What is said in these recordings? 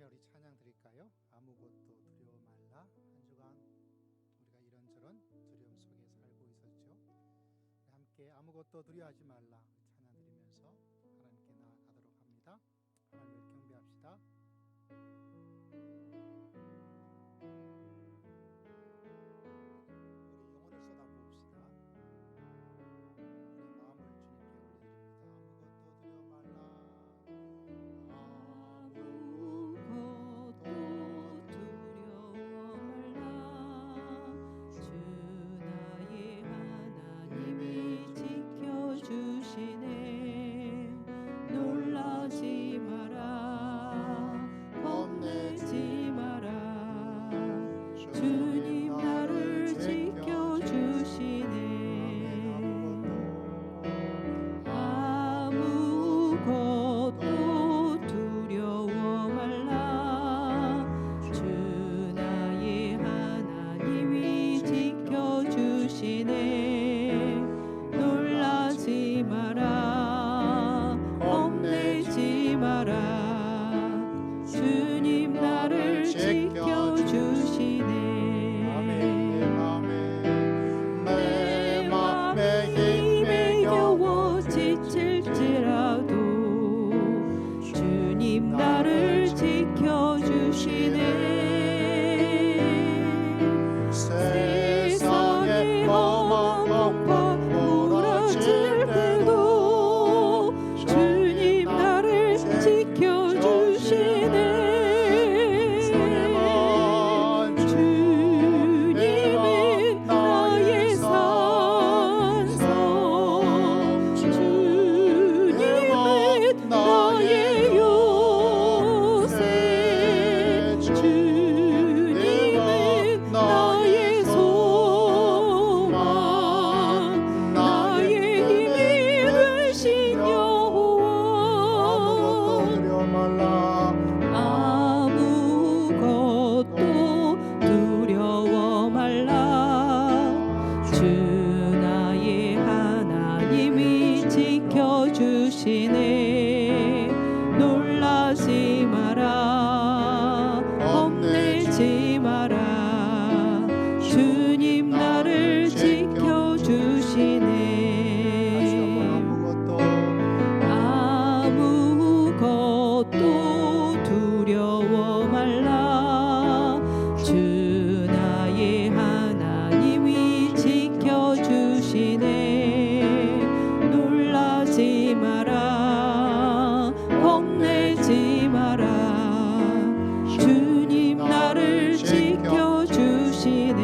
노래 우리 찬양 드릴까요? 아무것도 두려워 말라. 한 주간 우리가 이런저런 두려움 속에 살고 있었죠. 함께 아무것도 두려워하지 말라 찬양 드리면서 하나님께 나아가도록 합니다. 하나님을 경배합시다. 우리 영혼을 쏟아부읍시다. 우리 마음을 주님께 올려드립니다. 아무것도 두려워 말라. 놀라지 마라, 겁내지 마라. 주님 나를 지켜주시네. 아무것도 두려워 말라. 주 나의 하나님이 지켜주시네. 놀라지 마라, 겁내지 마라. 주님 나를 지켜주시네. 내 맘에 힘에 겨워 지칠지라도 주님 나를 지켜주시네. 세상의 험한 공파 몰아칠 때도 주님 나를 지켜주시네. 주님은 나의 산성, 주님은 나의 요새, 주님은 나의 소망, 나의 힘이 되신 여호와. 아무것도 두려워 말라. 주 나의 하나님이 지켜주시네. 놀라지 마라, 겁내지 마라. 주님 나를 지켜주시네. 아무것도 두려워 말라. 주 나의 하나님이 지켜주시네. 놀라지 마라, 겁내지 마라. 주님 나를 지켜주시네.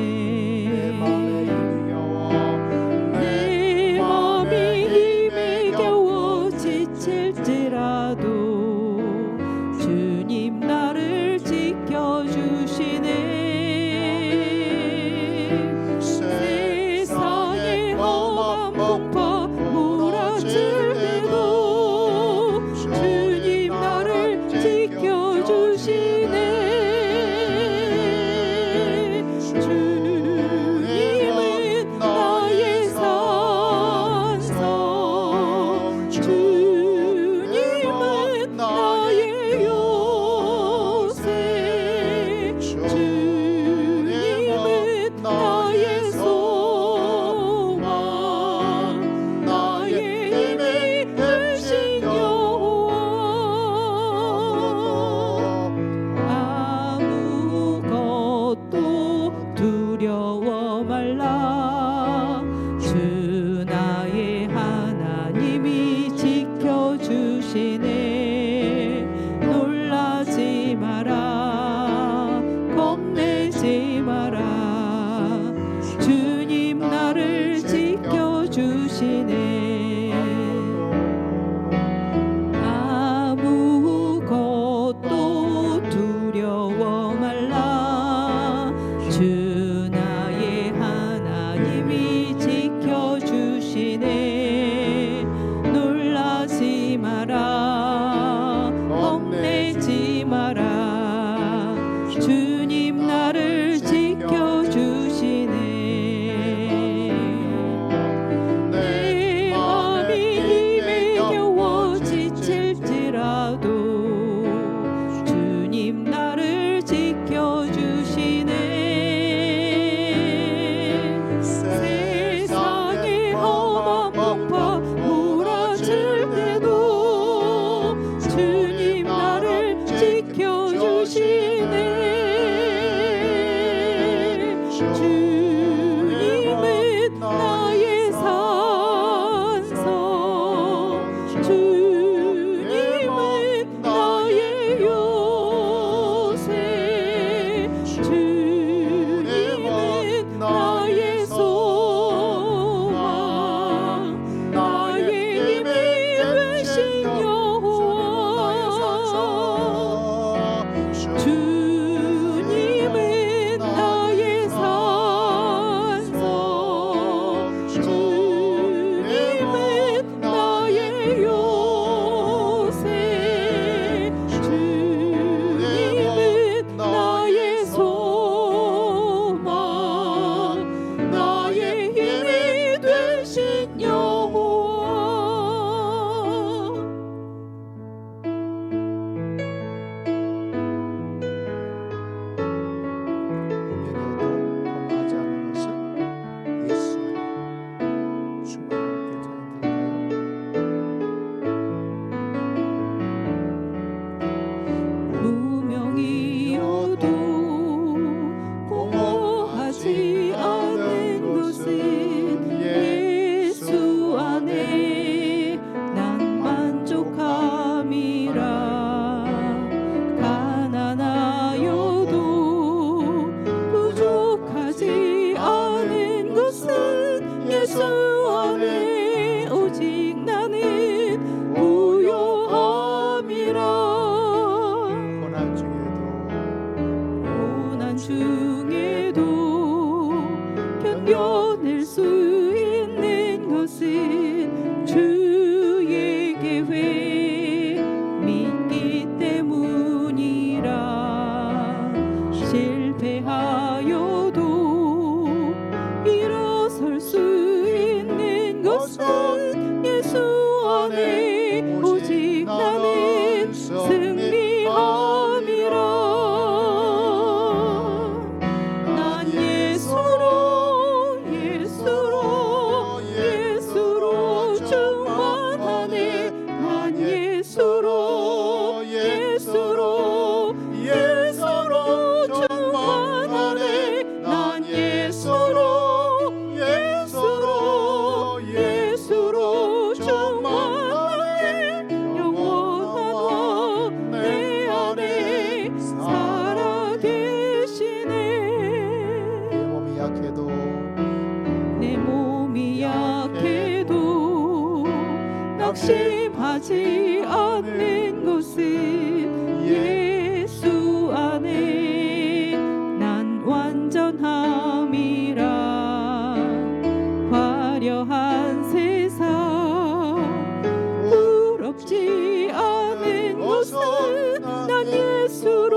주님은 나의 산성, 주님은 나의 요새, 주님은 나의 소망, 나의 힘이 되신 여호와. 주님은 나의 산성, 주님은 나의 요새, 주님은 나의 소망, 나의 힘이 되신 여호와. 공허하지 않은 것은 예수 안에 충만함께 찬양드릴까요? 무명이어도 공허하지 않은 것은 예수 안에 난 만족함이라. 가난하여도 부족하지 않은 것은 예수 안에 오직 나는 부요함이라. 고난 중에도 견뎌낼 수 있는 것은 주의 계획 믿기 때문이라. 실패하여도 일어설 수 있는 것은 예수 안에 오직 나는 승리함이라. 난 예수로 예수로 예수로 충만하네. 난 예수로 예수로 예수로 충만하네. 난 예수로 예수로 예수로 충만하네. 영원한 왕 내 안에 살아계시네. 내 몸이 약해도 내 몸이 약해도 낙심하지 않는 것은 예수 안에 난 완전함이라. 화려한 세상 부럽지 않은 것은 난 예수로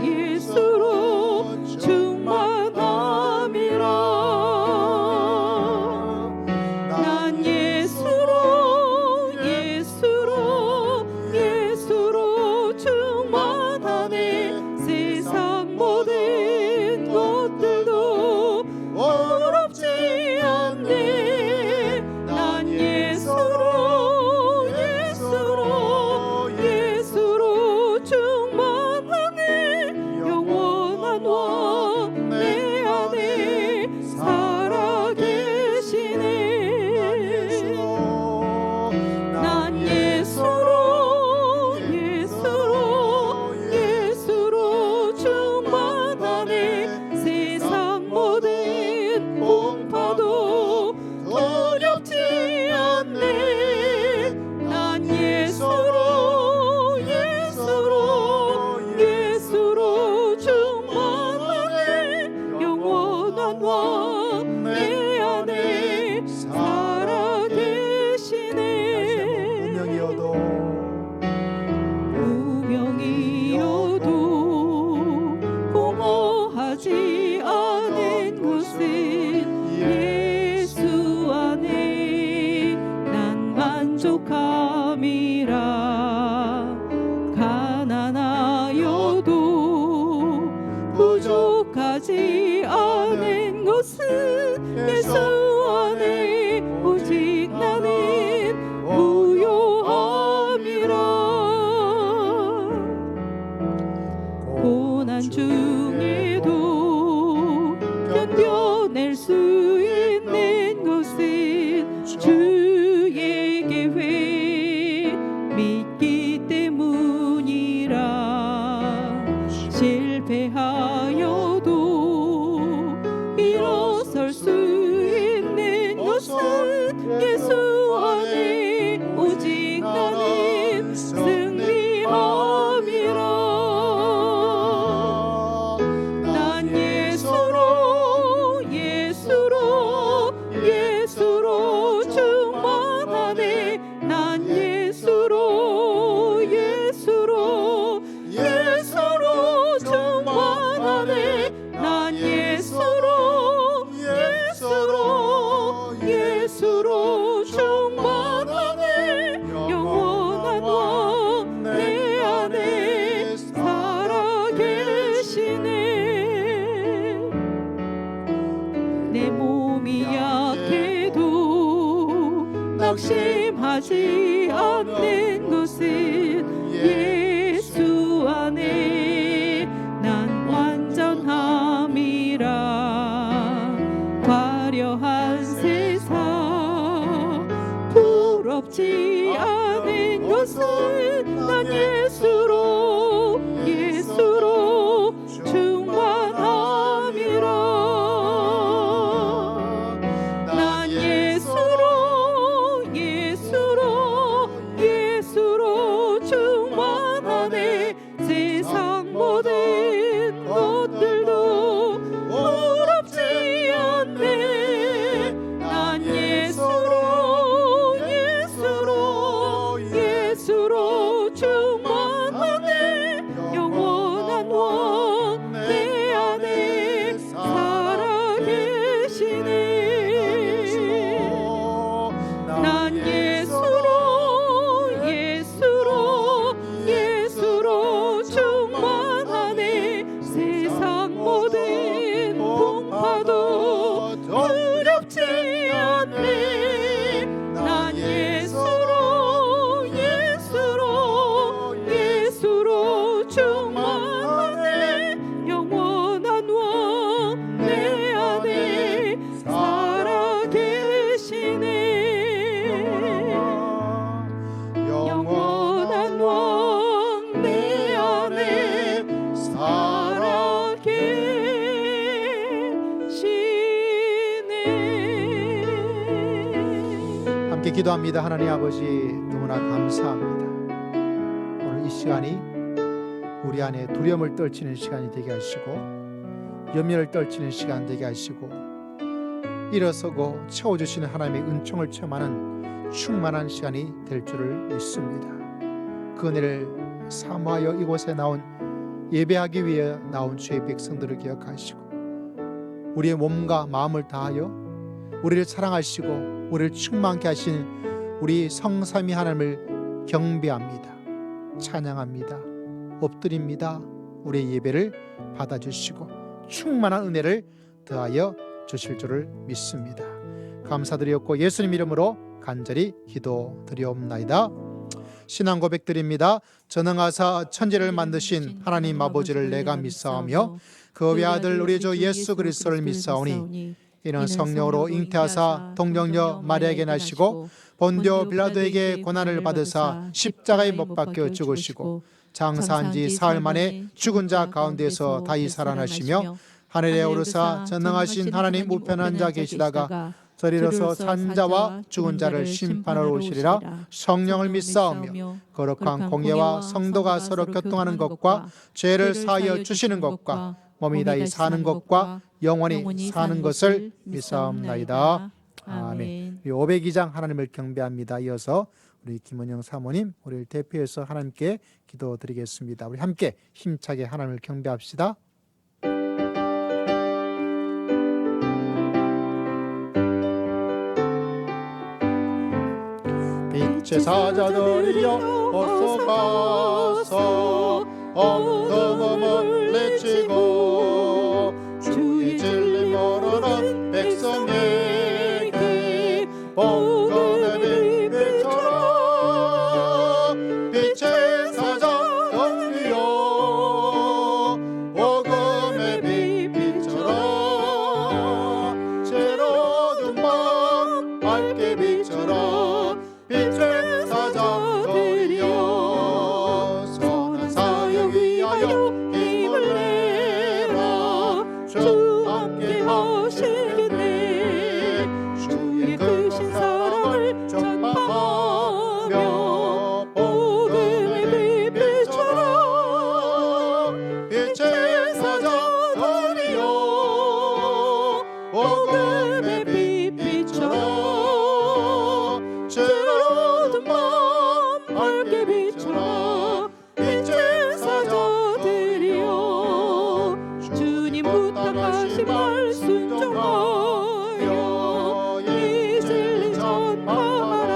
예수로 충만함이라. 난 예수로 예수로 예수로 충만하네. 세상 모든 것들도 어렵지 않네. 난 예수로 예수로 예수로 충만하네. 영원한 왕 내 안에 살아계시네. 난 예수로 예수로 예수로 충만하네. 세상 모든 풍파도 두렵지 않네. 난 예수로 예수로 예수로 충만하네. 영원한 왕 내 안에 살아계시네. 무명이어도 무명이어도 공허하지 않은 것은 예수 안에 난 만족함이라. 가난하여도 부족하지 않은 것은 예수 안에 오직 나는 부요함이라. 고난 중에도 낙심하지 않는 것은 예수 안에 난 완전함이라. 화려한 세상 부럽지 않은 것은 난 예수로 충만함이라. 난 예수로 충만하네. 세상 모든 것들도 부럽지 않네. 난 예수로 충만하네. 영원한 왕 내 안에 살아계시네. 난 예수로 충만하네. 세상 모든 풍파도 두렵지 않네. 난 예수로 충만하네. 영원한 왕 내 안에 살아계시네. 영원한 왕 내 안에 살아계시네. 함께 기도합니다. 하나님 아버지, 너무나 감사합니다. 오늘 이 시간이 우리 안에 두려움을 떨치는 시간이 되게 하시고, 염려를 떨치는 시간 되게 하시고, 일어서고 채워주시는 하나님의 은총을 체험하는 충만한 시간이 될 줄을 믿습니다. 그 은혜를 사모하여 이곳에 나온, 예배하기 위해 나온 주의 백성들을 기억하시고, 우리의 몸과 마음을 다하여 우리를 사랑하시고 우리를 충만케 하신 우리 성삼위 하나님을 경배합니다. 찬양합니다. 엎드립니다. 우리의 예배를 받아주시고 충만한 은혜를 더하여 주실 줄을 믿습니다. 감사드리옵고 예수님 이름으로 간절히 기도드리옵나이다. 신앙 고백드립니다. 전능하사 천지를 만드신 하나님 아버지를 내가 믿사오며 그 외아들 우리 주 예수 그리스도를 믿사오니 이는 성령으로 잉태하사 동정녀 마리아에게 나시고 본디오 빌라도에게 고난을 받으사 십자가에 못 박혀 죽으시고 장사한 지 사흘 만에 죽은 자 가운데서 다시 살아나시며 하늘에 오르사 전능하신 하나님 우편 앉아 계시다가 저리로서 산 자와 죽은 자를 심판하러 오시리라. 성령을 믿사오며 거룩한 공예와 성도가 서로 교통하는 것과 죄를 사하여 주시는 것과 몸이 다시 사는 것과 영원히 사는 것을 믿사옵나이다. 아멘. 502장 하나님을 경배합니다. 이어서 우리 김은영 사모님, 우리를 대표해서 하나님께 기도드리겠습니다. 우리 함께 힘차게 하나님을 경배합시다. 빛의 사자들이여 어서 가서 어둠을 내치고 주의 진리 모르는 백성에게 복음의 빛처럼 빛의 사자들이여 복음의 빛처럼 새로운 밤 밝게 빛처럼 빛의 사자들이여 선한 사역 위하여 힘을 내라. 주 함께 하시겠네. 주의 크신 사랑을 전파하며 복음의 빛처럼 빛의 사자들이여 복음의 빛처럼 새로운 밤 밝게 비춰라. 빛의 사자들이여 주님 부탁하신 말 순종하여 이 진리 전파하라.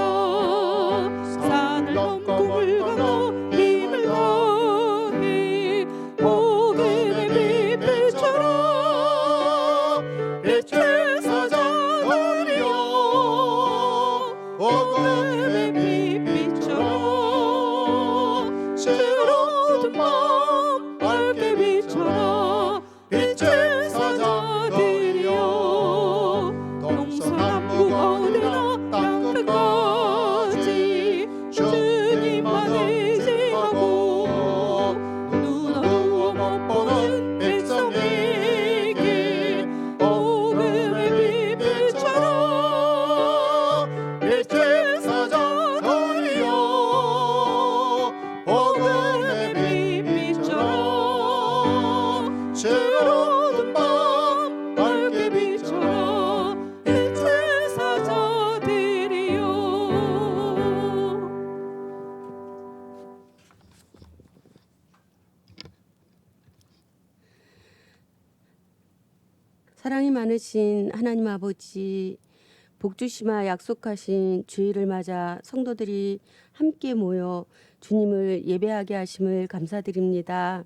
산을 넘고 물 건너 힘을 다해 복음의 빛처럼 빛의 사자들이여 복음 사랑이 많으신 하나님 아버지, 복주시마 약속하신 주일을 맞아 성도들이 함께 모여 주님을 예배하게 하심을 감사드립니다.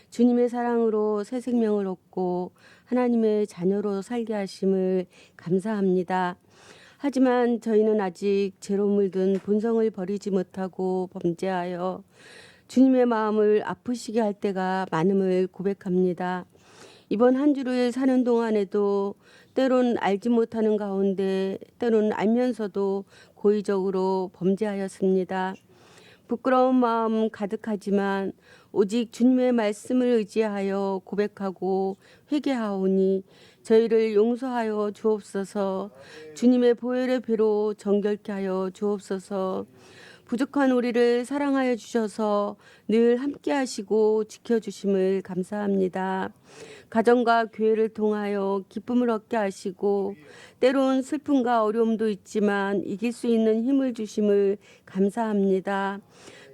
주님의 사랑으로 새 생명을 얻고 하나님의 자녀로 살게 하심을 감사합니다. 하지만 저희는 아직 죄로 물든 본성을 버리지 못하고 범죄하여 주님의 마음을 아프시게 할 때가 많음을 고백합니다. 이번 한 주를 사는 동안에도 때론 알지 못하는 가운데 때론 알면서도 고의적으로 범죄하였습니다. 부끄러운 마음 가득하지만 오직 주님의 말씀을 의지하여 고백하고 회개하오니 저희를 용서하여 주옵소서. 주님의 보혈의 배로 정결케 하여 주옵소서. 부족한 우리를 사랑하여 주셔서 늘 함께 하시고 지켜주심을 감사합니다. 가정과 교회를 통하여 기쁨을 얻게 하시고 때론 슬픔과 어려움도 있지만 이길 수 있는 힘을 주심을 감사합니다.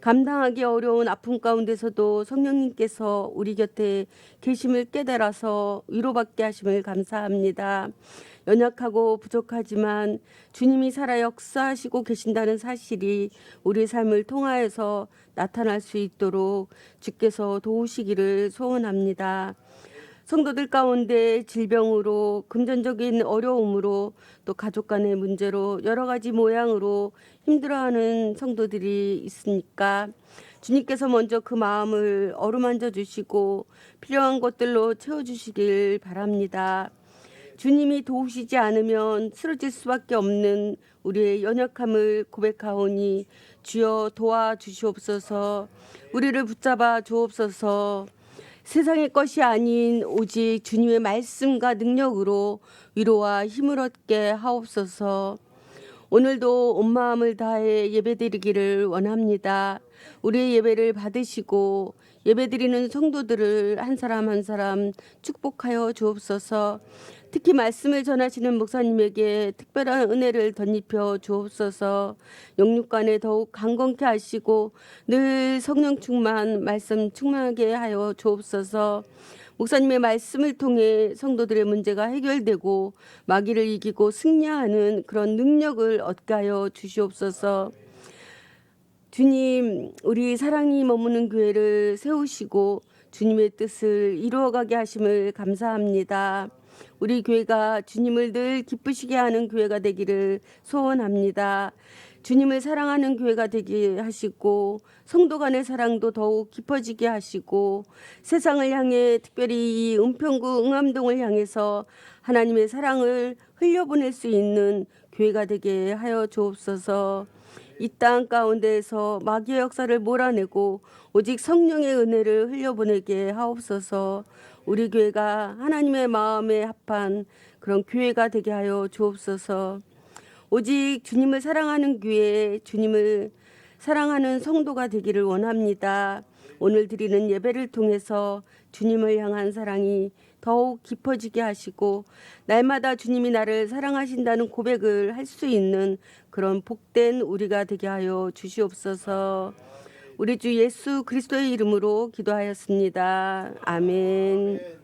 감당하기 어려운 아픔 가운데서도 성령님께서 우리 곁에 계심을 깨달아서 위로받게 하심을 감사합니다. 연약하고 부족하지만 주님이 살아 역사하시고 계신다는 사실이 우리 삶을 통하여서 나타날 수 있도록 주께서 도우시기를 소원합니다. 성도들 가운데 질병으로 금전적인 어려움으로 또 가족 간의 문제로 여러 가지 모양으로 힘들어하는 성도들이 있으니까 주님께서 먼저 그 마음을 어루만져 주시고 필요한 것들로 채워주시길 바랍니다. 주님이 도우시지 않으면 쓰러질 수밖에 없는 우리의 연약함을 고백하오니 주여 도와주시옵소서. 우리를 붙잡아 주옵소서. 세상의 것이 아닌 오직 주님의 말씀과 능력으로 위로와 힘을 얻게 하옵소서. 오늘도 온 마음을 다해 예배드리기를 원합니다. 우리의 예배를 받으시고 예배드리는 성도들을 한 사람 한 사람 축복하여 주옵소서. 특히 말씀을 전하시는 목사님에게 특별한 은혜를 덧입혀 주옵소서. 영육간에 더욱 강건케 하시고 늘 성령 충만 말씀 충만하게 하여 주옵소서. 목사님의 말씀을 통해 성도들의 문제가 해결되고 마귀를 이기고 승리하는 그런 능력을 얻게 하여 주시옵소서. 주님, 우리 사랑이 머무는 교회를 세우시고 주님의 뜻을 이루어가게 하심을 감사합니다. 우리 교회가 주님을 늘 기쁘시게 하는 교회가 되기를 소원합니다. 주님을 사랑하는 교회가 되게 하시고 성도 간의 사랑도 더욱 깊어지게 하시고 세상을 향해 특별히 이 은평구 응암동을 향해서 하나님의 사랑을 흘려보낼 수 있는 교회가 되게 하여 주옵소서. 이 땅 가운데에서 마귀의 역사를 몰아내고 오직 성령의 은혜를 흘려보내게 하옵소서. 우리 교회가 하나님의 마음에 합한 그런 교회가 되게 하여 주옵소서. 오직 주님을 사랑하는 교회, 주님을 사랑하는 성도가 되기를 원합니다. 오늘 드리는 예배를 통해서 주님을 향한 사랑이 더욱 깊어지게 하시고 날마다 주님이 나를 사랑하신다는 고백을 할 수 있는 그런 복된 우리가 되게 하여 주시옵소서. 우리 주 예수 그리스도의 이름으로 기도하였습니다. 아멘.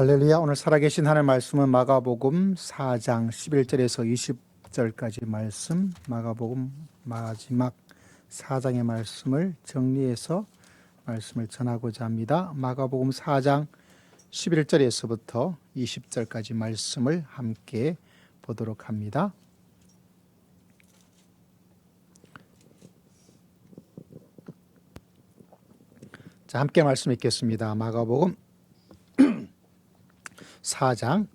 할렐루야. 오늘 살아계신 하나님의 말씀은 마가복음 4장 11절에서 20절까지 말씀, 마가복음 마지막 4장의 말씀을 정리해서 말씀을 전하고자 합니다. 마가복음 4장 11절에서부터 20절까지 말씀을 함께 보도록 합니다. 자, 함께 말씀 읽겠습니다. 마가복음 4장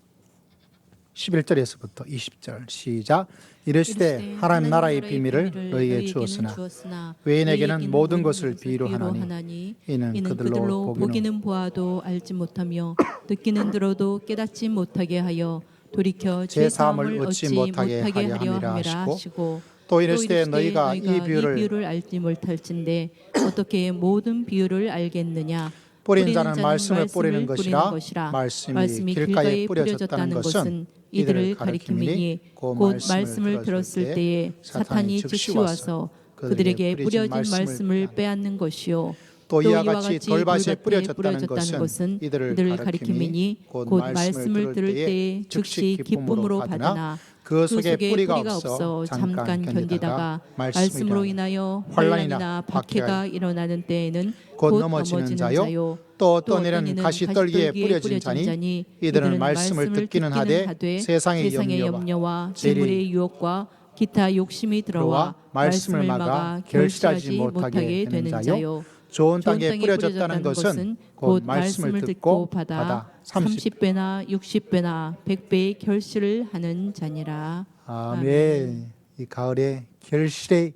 11절에서부터 20절 시작. 이르시되 하나님 나라의 비밀을 너희에게 주었으나 외인에게는 모든 것을 비유로 하나니 이는 그들로 보기는 보아도 알지 못하며 듣기는 들어도 깨닫지 못하게 하여 돌이켜 죄 사함을 얻지 못하게 하려 함이라 하시고 또 또 이르시되 이르시되 너희가 이 비유를 알지 못할진대 어떻게 모든 비유를 알겠느냐. 뿌린 자는 말씀을 뿌리는 것이라. 말씀이 말씀이 길가에 뿌려졌다는 것은 이들을 가리킴이니 곧 말씀을 들었을 때에 사탄이 즉시 와서 그들에게 뿌려진 말씀을 빼앗는 것이요. 또 또 이와 같이 돌밭에 뿌려졌다는 것은 이들을 가리킴이니 곧 말씀을 들을 때에 즉시 기쁨으로 받으나 그 속에 뿌리가 없어 잠깐 견디다가 말씀으로 인하여 환난이나 박해가 일어나는 때에는 곧 넘어지는 자요. 또 어떤 이는 가시떨기에 뿌려진 자니 이들은 말씀을 듣기는 하되 세상의 염려와 재물의 유혹과 기타 욕심이 들어와 말씀을 막아 결실하지 못하게 되는 자요. 좋은 땅에 뿌려졌다는 것은 곧 말씀을 듣고 받아 30배나 60배나 100배의 결실을 하는 자니라. 아멘. 이 가을에 결실의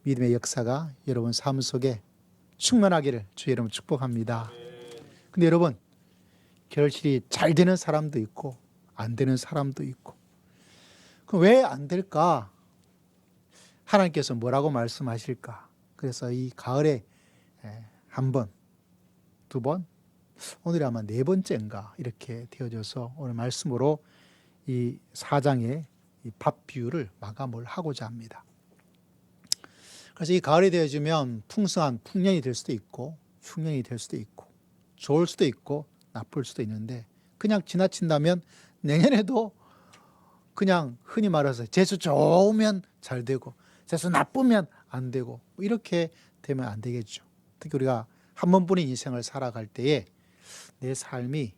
믿음의 역사가 여러분 삶 속에 충만하기를 주 여러분 축복합니다. 근데 여러분, 결실이 잘 되는 사람도 있고 안 되는 사람도 있고, 그럼 왜 안 될까? 하나님께서 뭐라고 말씀하실까? 그래서 이 가을에 한 번, 두 번, 오늘이 아마 네 번째인가 이렇게 되어져서 오늘 말씀으로 이 4장의 이 밥 비유를 마감을 하고자 합니다. 그래서 이 가을이 되어지면 풍성한 풍년이 될 수도 있고 흉년이 될 수도 있고 좋을 수도 있고 나쁠 수도 있는데, 그냥 지나친다면 내년에도 그냥 흔히 말해서 재수 좋으면 잘 되고 재수 나쁘면 안 되고 이렇게 되면 안 되겠죠. 특히 우리가 한 번뿐인 인생을 살아갈 때에 내 삶이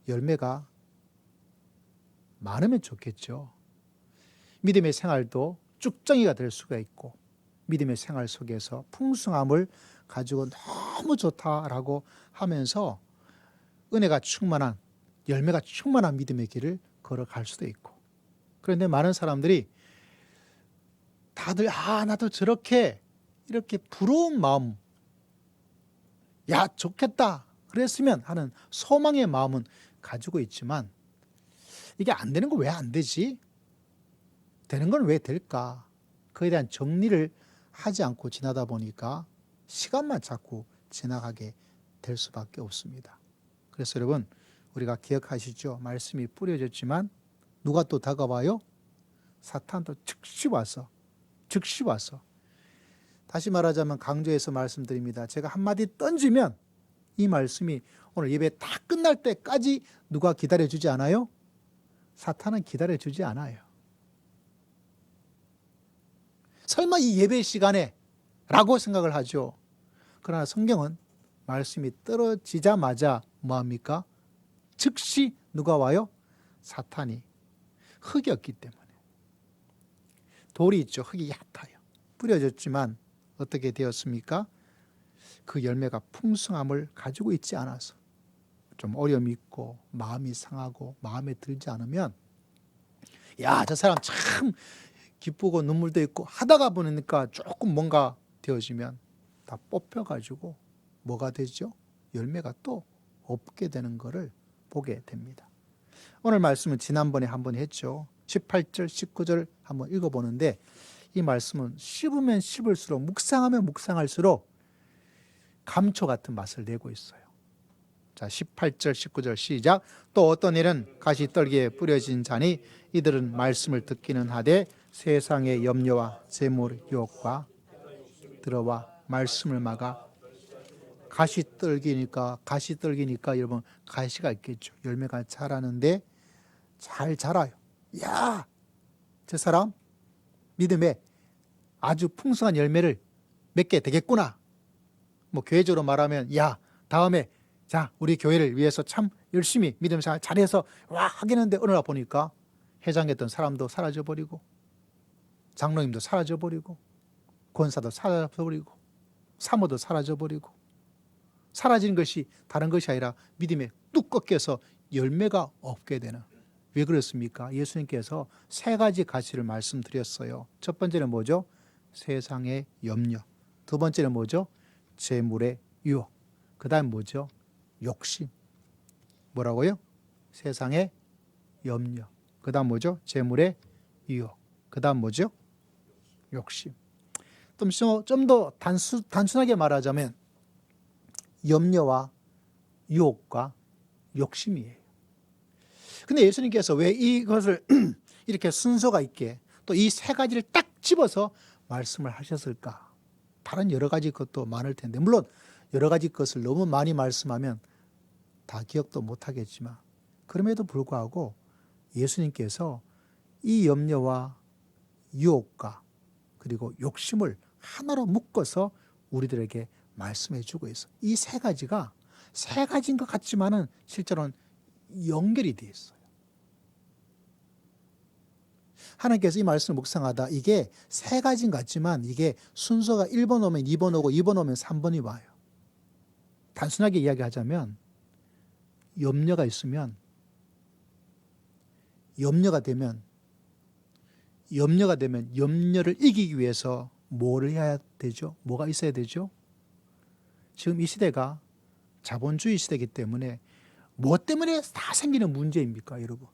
열매가 많으면 좋겠죠. 믿음의 생활도 쭉정이가 될 수가 있고 믿음의 생활 속에서 풍성함을 가지고 너무 좋다라고 하면서 은혜가 충만한, 열매가 충만한 믿음의 길을 걸어갈 수도 있고. 그런데 많은 사람들이 다들 나도 저렇게 이렇게 부러운 마음, 야 좋겠다 그랬으면 하는 소망의 마음은 가지고 있지만, 이게 안 되는 건 왜 안 되지? 되는 건 왜 될까? 그에 대한 정리를 하지 않고 지나다 보니까 시간만 자꾸 지나가게 될 수밖에 없습니다. 그래서 여러분, 우리가 기억하시죠? 말씀이 뿌려졌지만 누가 또 다가와요? 사탄도 즉시 와서 다시 말하자면 강조해서 말씀드립니다. 제가 한마디 던지면 이 말씀이 오늘 예배 다 끝날 때까지 누가 기다려주지 않아요? 사탄은 기다려주지 않아요. 설마 이 예배 시간에 라고 생각을 하죠. 그러나 성경은 말씀이 떨어지자마자 뭐합니까? 즉시 누가 와요? 사탄이. 흙이 없기 때문에. 돌이 있죠. 흙이 얕아요. 뿌려졌지만 어떻게 되었습니까? 그 열매가 풍성함을 가지고 있지 않아서 좀 어려움이 있고 마음이 상하고 마음에 들지 않으면, 야, 저 사람 참 기쁘고 눈물도 있고 하다가 보니까 조금 뭔가 되어지면 다 뽑혀가지고 뭐가 되죠? 열매가 또 없게 되는 것을 보게 됩니다. 오늘 말씀은 지난번에 한번 했죠. 18절, 19절 한번 읽어보는데, 이 말씀은 씹으면 씹을수록, 묵상하면 묵상할수록 감초 같은 맛을 내고 있어요. 자, 18절, 19절 시작. 또 어떤 일은 가시떨기에 뿌려진 자니 이들은 말씀을 듣기는 하되 세상의 염려와 재물 유혹과 들어와 말씀을 막아. 가시떨기니까 여러분 가시가 있겠죠. 열매가 자라는데 잘 자라요. 야, 저 사람 믿음에 아주 풍성한 열매를 맺게 되겠구나. 뭐 교회적으로 말하면, 야, 다음에 자 우리 교회를 위해서 참 열심히 믿음 생활 잘해서 와 하겠는데, 어느 날 보니까 회장했던 사람도 사라져버리고 장로님도 사라져버리고 권사도 사라져버리고 사모도 사라져버리고, 사라지는 것이 다른 것이 아니라 믿음에 뚝 꺾여서 열매가 없게 되는. 왜 그렇습니까? 예수님께서 세 가지 가시를 말씀드렸어요. 첫 번째는 뭐죠? 세상의 염려. 두 번째는 뭐죠? 재물의 유혹. 그 다음 뭐죠? 욕심. 뭐라고요? 세상의 염려. 그 다음 뭐죠? 재물의 유혹. 그 다음 뭐죠? 욕심. 좀 더 단순하게 말하자면 염려와 유혹과 욕심이에요. 근데 예수님께서 왜 이것을 이렇게 순서가 있게 또 이 세 가지를 딱 집어서 말씀을 하셨을까? 다른 여러 가지 것도 많을 텐데, 물론 여러 가지 것을 너무 많이 말씀하면 다 기억도 못 하겠지만, 그럼에도 불구하고 예수님께서 이 염려와 유혹과 그리고 욕심을 하나로 묶어서 우리들에게 말씀해 주고 있어요. 이 세 가지가 세 가지인 것 같지만은 실제로는 연결이 되어 있어요. 하나님께서 이 말씀을 묵상하다 이게 세 가지인 것 같지만 이게 순서가 1번 오면 2번 오고 2번 오면 3번이 와요. 단순하게 이야기하자면 염려가 있으면 염려가 되면 염려를 이기기 위해서 뭐를 해야 되죠? 뭐가 있어야 되죠? 지금 이 시대가 자본주의 시대이기 때문에 뭐 때문에 다 생기는 문제입니까, 여러분?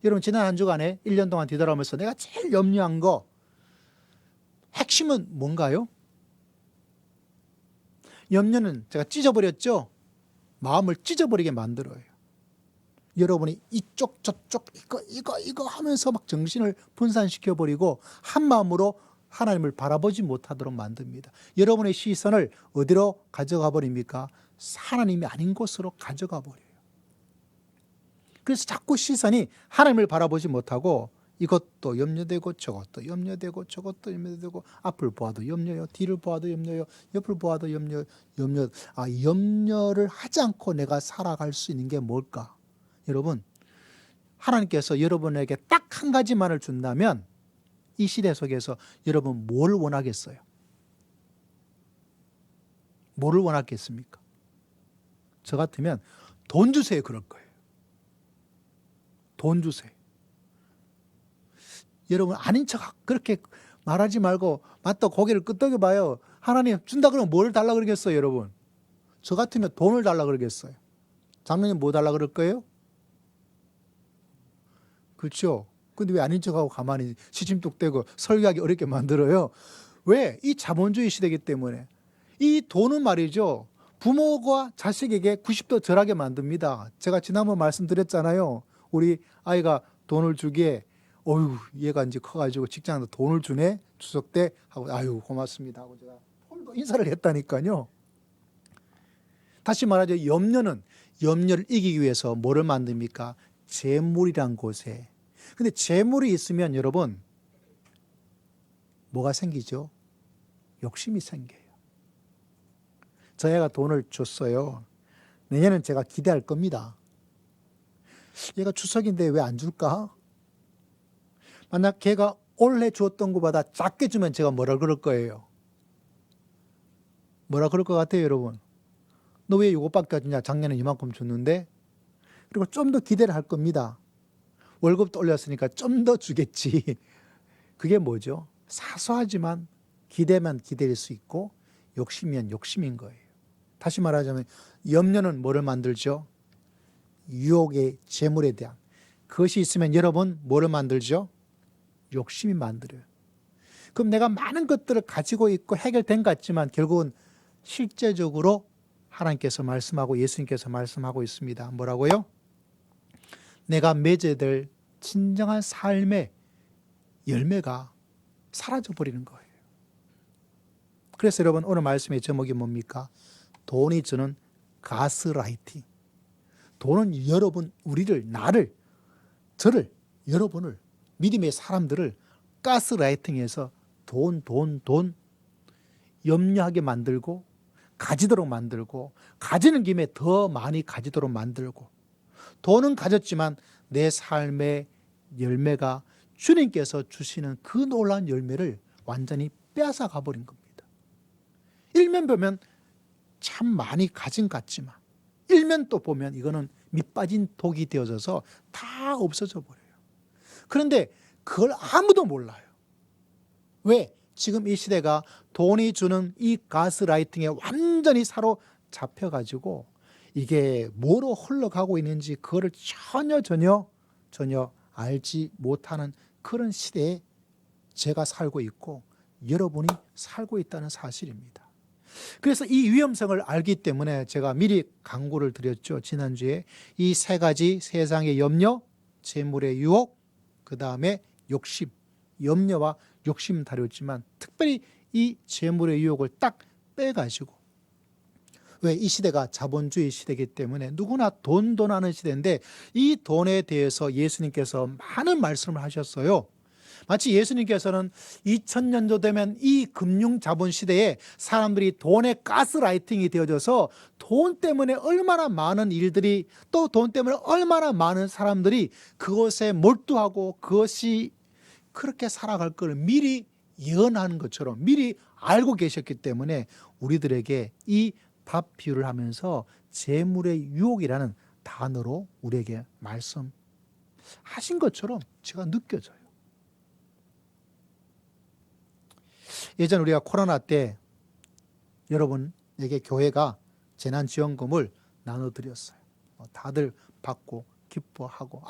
여러분 지난 한 주간에 1년 동안 뒤돌아오면서 내가 제일 염려한 거 핵심은 뭔가요? 염려는 제가 찢어버렸죠? 마음을 찢어버리게 만들어요. 여러분이 이쪽 저쪽 이거 하면서 막 정신을 분산시켜버리고 한 마음으로 하나님을 바라보지 못하도록 만듭니다. 여러분의 시선을 어디로 가져가 버립니까? 하나님이 아닌 곳으로 가져가 버려요. 그래서 자꾸 시선이 하나님을 바라보지 못하고 이것도 염려되고 저것도 염려되고 저것도 염려되고 앞을 보아도 염려요. 뒤를 보아도 염려요. 옆을 보아도 염려를 하지 않고 내가 살아갈 수 있는 게 뭘까? 여러분, 하나님께서 여러분에게 딱 한 가지만을 준다면 이 시대 속에서 여러분 뭘 원하겠어요? 뭐를 원하겠습니까? 저 같으면 돈 주세요 그럴 거예요. 돈 주세요. 여러분 아닌 척 그렇게 말하지 말고 맞다 고개를 끄덕여봐요. 하나님 준다 그러면 뭘 달라 그러겠어요, 여러분? 저 같으면 돈을 달라 그러겠어요. 장로님 뭐 달라 그럴 거예요? 그렇죠? 근데 왜 아닌 척하고 가만히 시침뚝대고 설교하기 어렵게 만들어요? 왜? 이 자본주의 시대이기 때문에. 이 돈은 말이죠. 부모가 자식에게 90도 절하게 만듭니다. 제가 지난번 말씀드렸잖아요. 우리 아이가 돈을 주기에 어휴 얘가 이제 커가지고 직장에서 돈을 주네 추석 때 하고 아유 고맙습니다 하고 제가 홀도 인사를 했다니까요. 다시 말하죠. 염려를 이기기 위해서 뭐를 만듭니까? 재물이란 곳에. 근데 재물이 있으면 여러분 뭐가 생기죠? 욕심이 생겨요. 저 애가 돈을 줬어요. 내년은 제가 기대할 겁니다. 얘가 추석인데 왜 안 줄까? 만약 걔가 올해 주었던 것보다 작게 주면 제가 뭐라 그럴 거예요? 뭐라 그럴 것 같아요, 여러분? 너 왜 이것밖에 주냐? 작년에 이만큼 줬는데? 그리고 좀 더 기대를 할 겁니다. 월급도 올렸으니까 좀 더 주겠지. 그게 뭐죠? 사소하지만 기대면 기대일 수 있고 욕심이면 욕심인 거예요. 다시 말하자면 염려는 뭐를 만들죠? 유혹의 재물에 대한. 그것이 있으면 여러분 뭐를 만들죠? 욕심이 만들어요. 그럼 내가 많은 것들을 가지고 있고 해결된 것 같지만 결국은 실제적으로 하나님께서 말씀하고 예수님께서 말씀하고 있습니다. 뭐라고요? 내가 맺어야 될 진정한 삶의 열매가 사라져버리는 거예요. 그래서 여러분 오늘 말씀의 제목이 뭡니까? 돈이 주는 가스라이팅. 돈은 여러분, 우리를, 나를, 저를, 여러분을, 믿음의 사람들을 가스라이팅해서 돈 염려하게 만들고 가지도록 만들고 가지는 김에 더 많이 가지도록 만들고 돈은 가졌지만 내 삶의 열매가 주님께서 주시는 그 놀라운 열매를 완전히 빼앗아 가버린 겁니다. 일면 보면 참 많이 가진 것 같지만 일면 또 보면 이거는 밑빠진 독이 되어져서 다 없어져 버려요. 그런데 그걸 아무도 몰라요. 왜? 지금 이 시대가 돈이 주는 이 가스라이팅에 완전히 사로잡혀가지고 이게 뭐로 흘러가고 있는지 그거를 전혀 알지 못하는 그런 시대에 제가 살고 있고 여러분이 살고 있다는 사실입니다. 그래서 이 위험성을 알기 때문에 제가 미리 강구를 드렸죠. 지난주에 이 세 가지 세상의 염려, 재물의 유혹, 그 다음에 욕심, 염려와 욕심 다뤘지만 특별히 이 재물의 유혹을 딱 빼가지고, 왜 이 시대가 자본주의 시대이기 때문에 누구나 돈하는 시대인데 이 돈에 대해서 예수님께서 많은 말씀을 하셨어요. 마치 예수님께서는 2000년도 되면 이 금융 자본 시대에 사람들이 돈의 가스라이팅이 되어져서 돈 때문에 얼마나 많은 일들이, 또 돈 때문에 얼마나 많은 사람들이 그것에 몰두하고 그것이 그렇게 살아갈 걸 미리 예언하는 것처럼 미리 알고 계셨기 때문에 우리들에게 이 밥 비유를 하면서 재물의 유혹이라는 단어로 우리에게 말씀하신 것처럼 제가 느껴져요. 예전 우리가 코로나 때 여러분에게 교회가 재난지원금을 나눠드렸어요. 다들 받고 기뻐하고,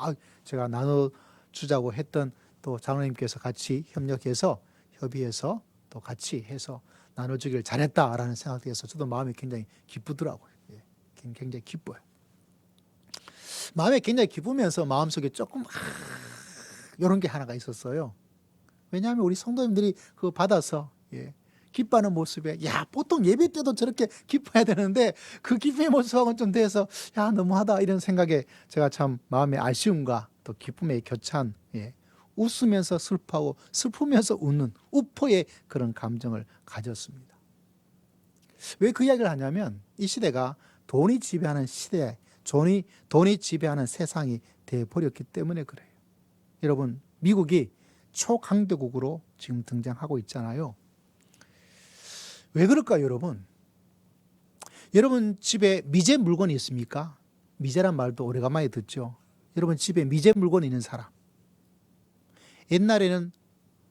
제가 나눠주자고 했던 또 장로님께서 같이 협의해서 또 같이 해서 나눠주길 잘했다라는 생각이 해서 저도 마음이 굉장히 기쁘더라고요. 굉장히 기뻐요. 마음에 굉장히 기쁘면서 마음속에 조금 이런 게 하나가 있었어요. 왜냐하면 우리 성도님들이 그거 받아서 기뻐하는 모습에, 보통 예배 때도 저렇게 기뻐해야 되는데 그 기쁨의 모습하고는 좀 돼서 너무하다 이런 생각에 제가 참 마음의 아쉬움과 또 기쁨에 격찬, 웃으면서 슬퍼하고 슬프면서 웃는 우포의 그런 감정을 가졌습니다. 왜 그 이야기를 하냐면 이 시대가 돈이 지배하는 시대, 돈이 지배하는 세상이 되어버렸기 때문에 그래요. 여러분, 미국이 초강대국으로 지금 등장하고 있잖아요. 왜 그럴까요, 여러분? 여러분 집에 미제 물건이 있습니까? 미제란 말도 오래간만에 듣죠. 여러분 집에 미제 물건이 있는 사람. 옛날에는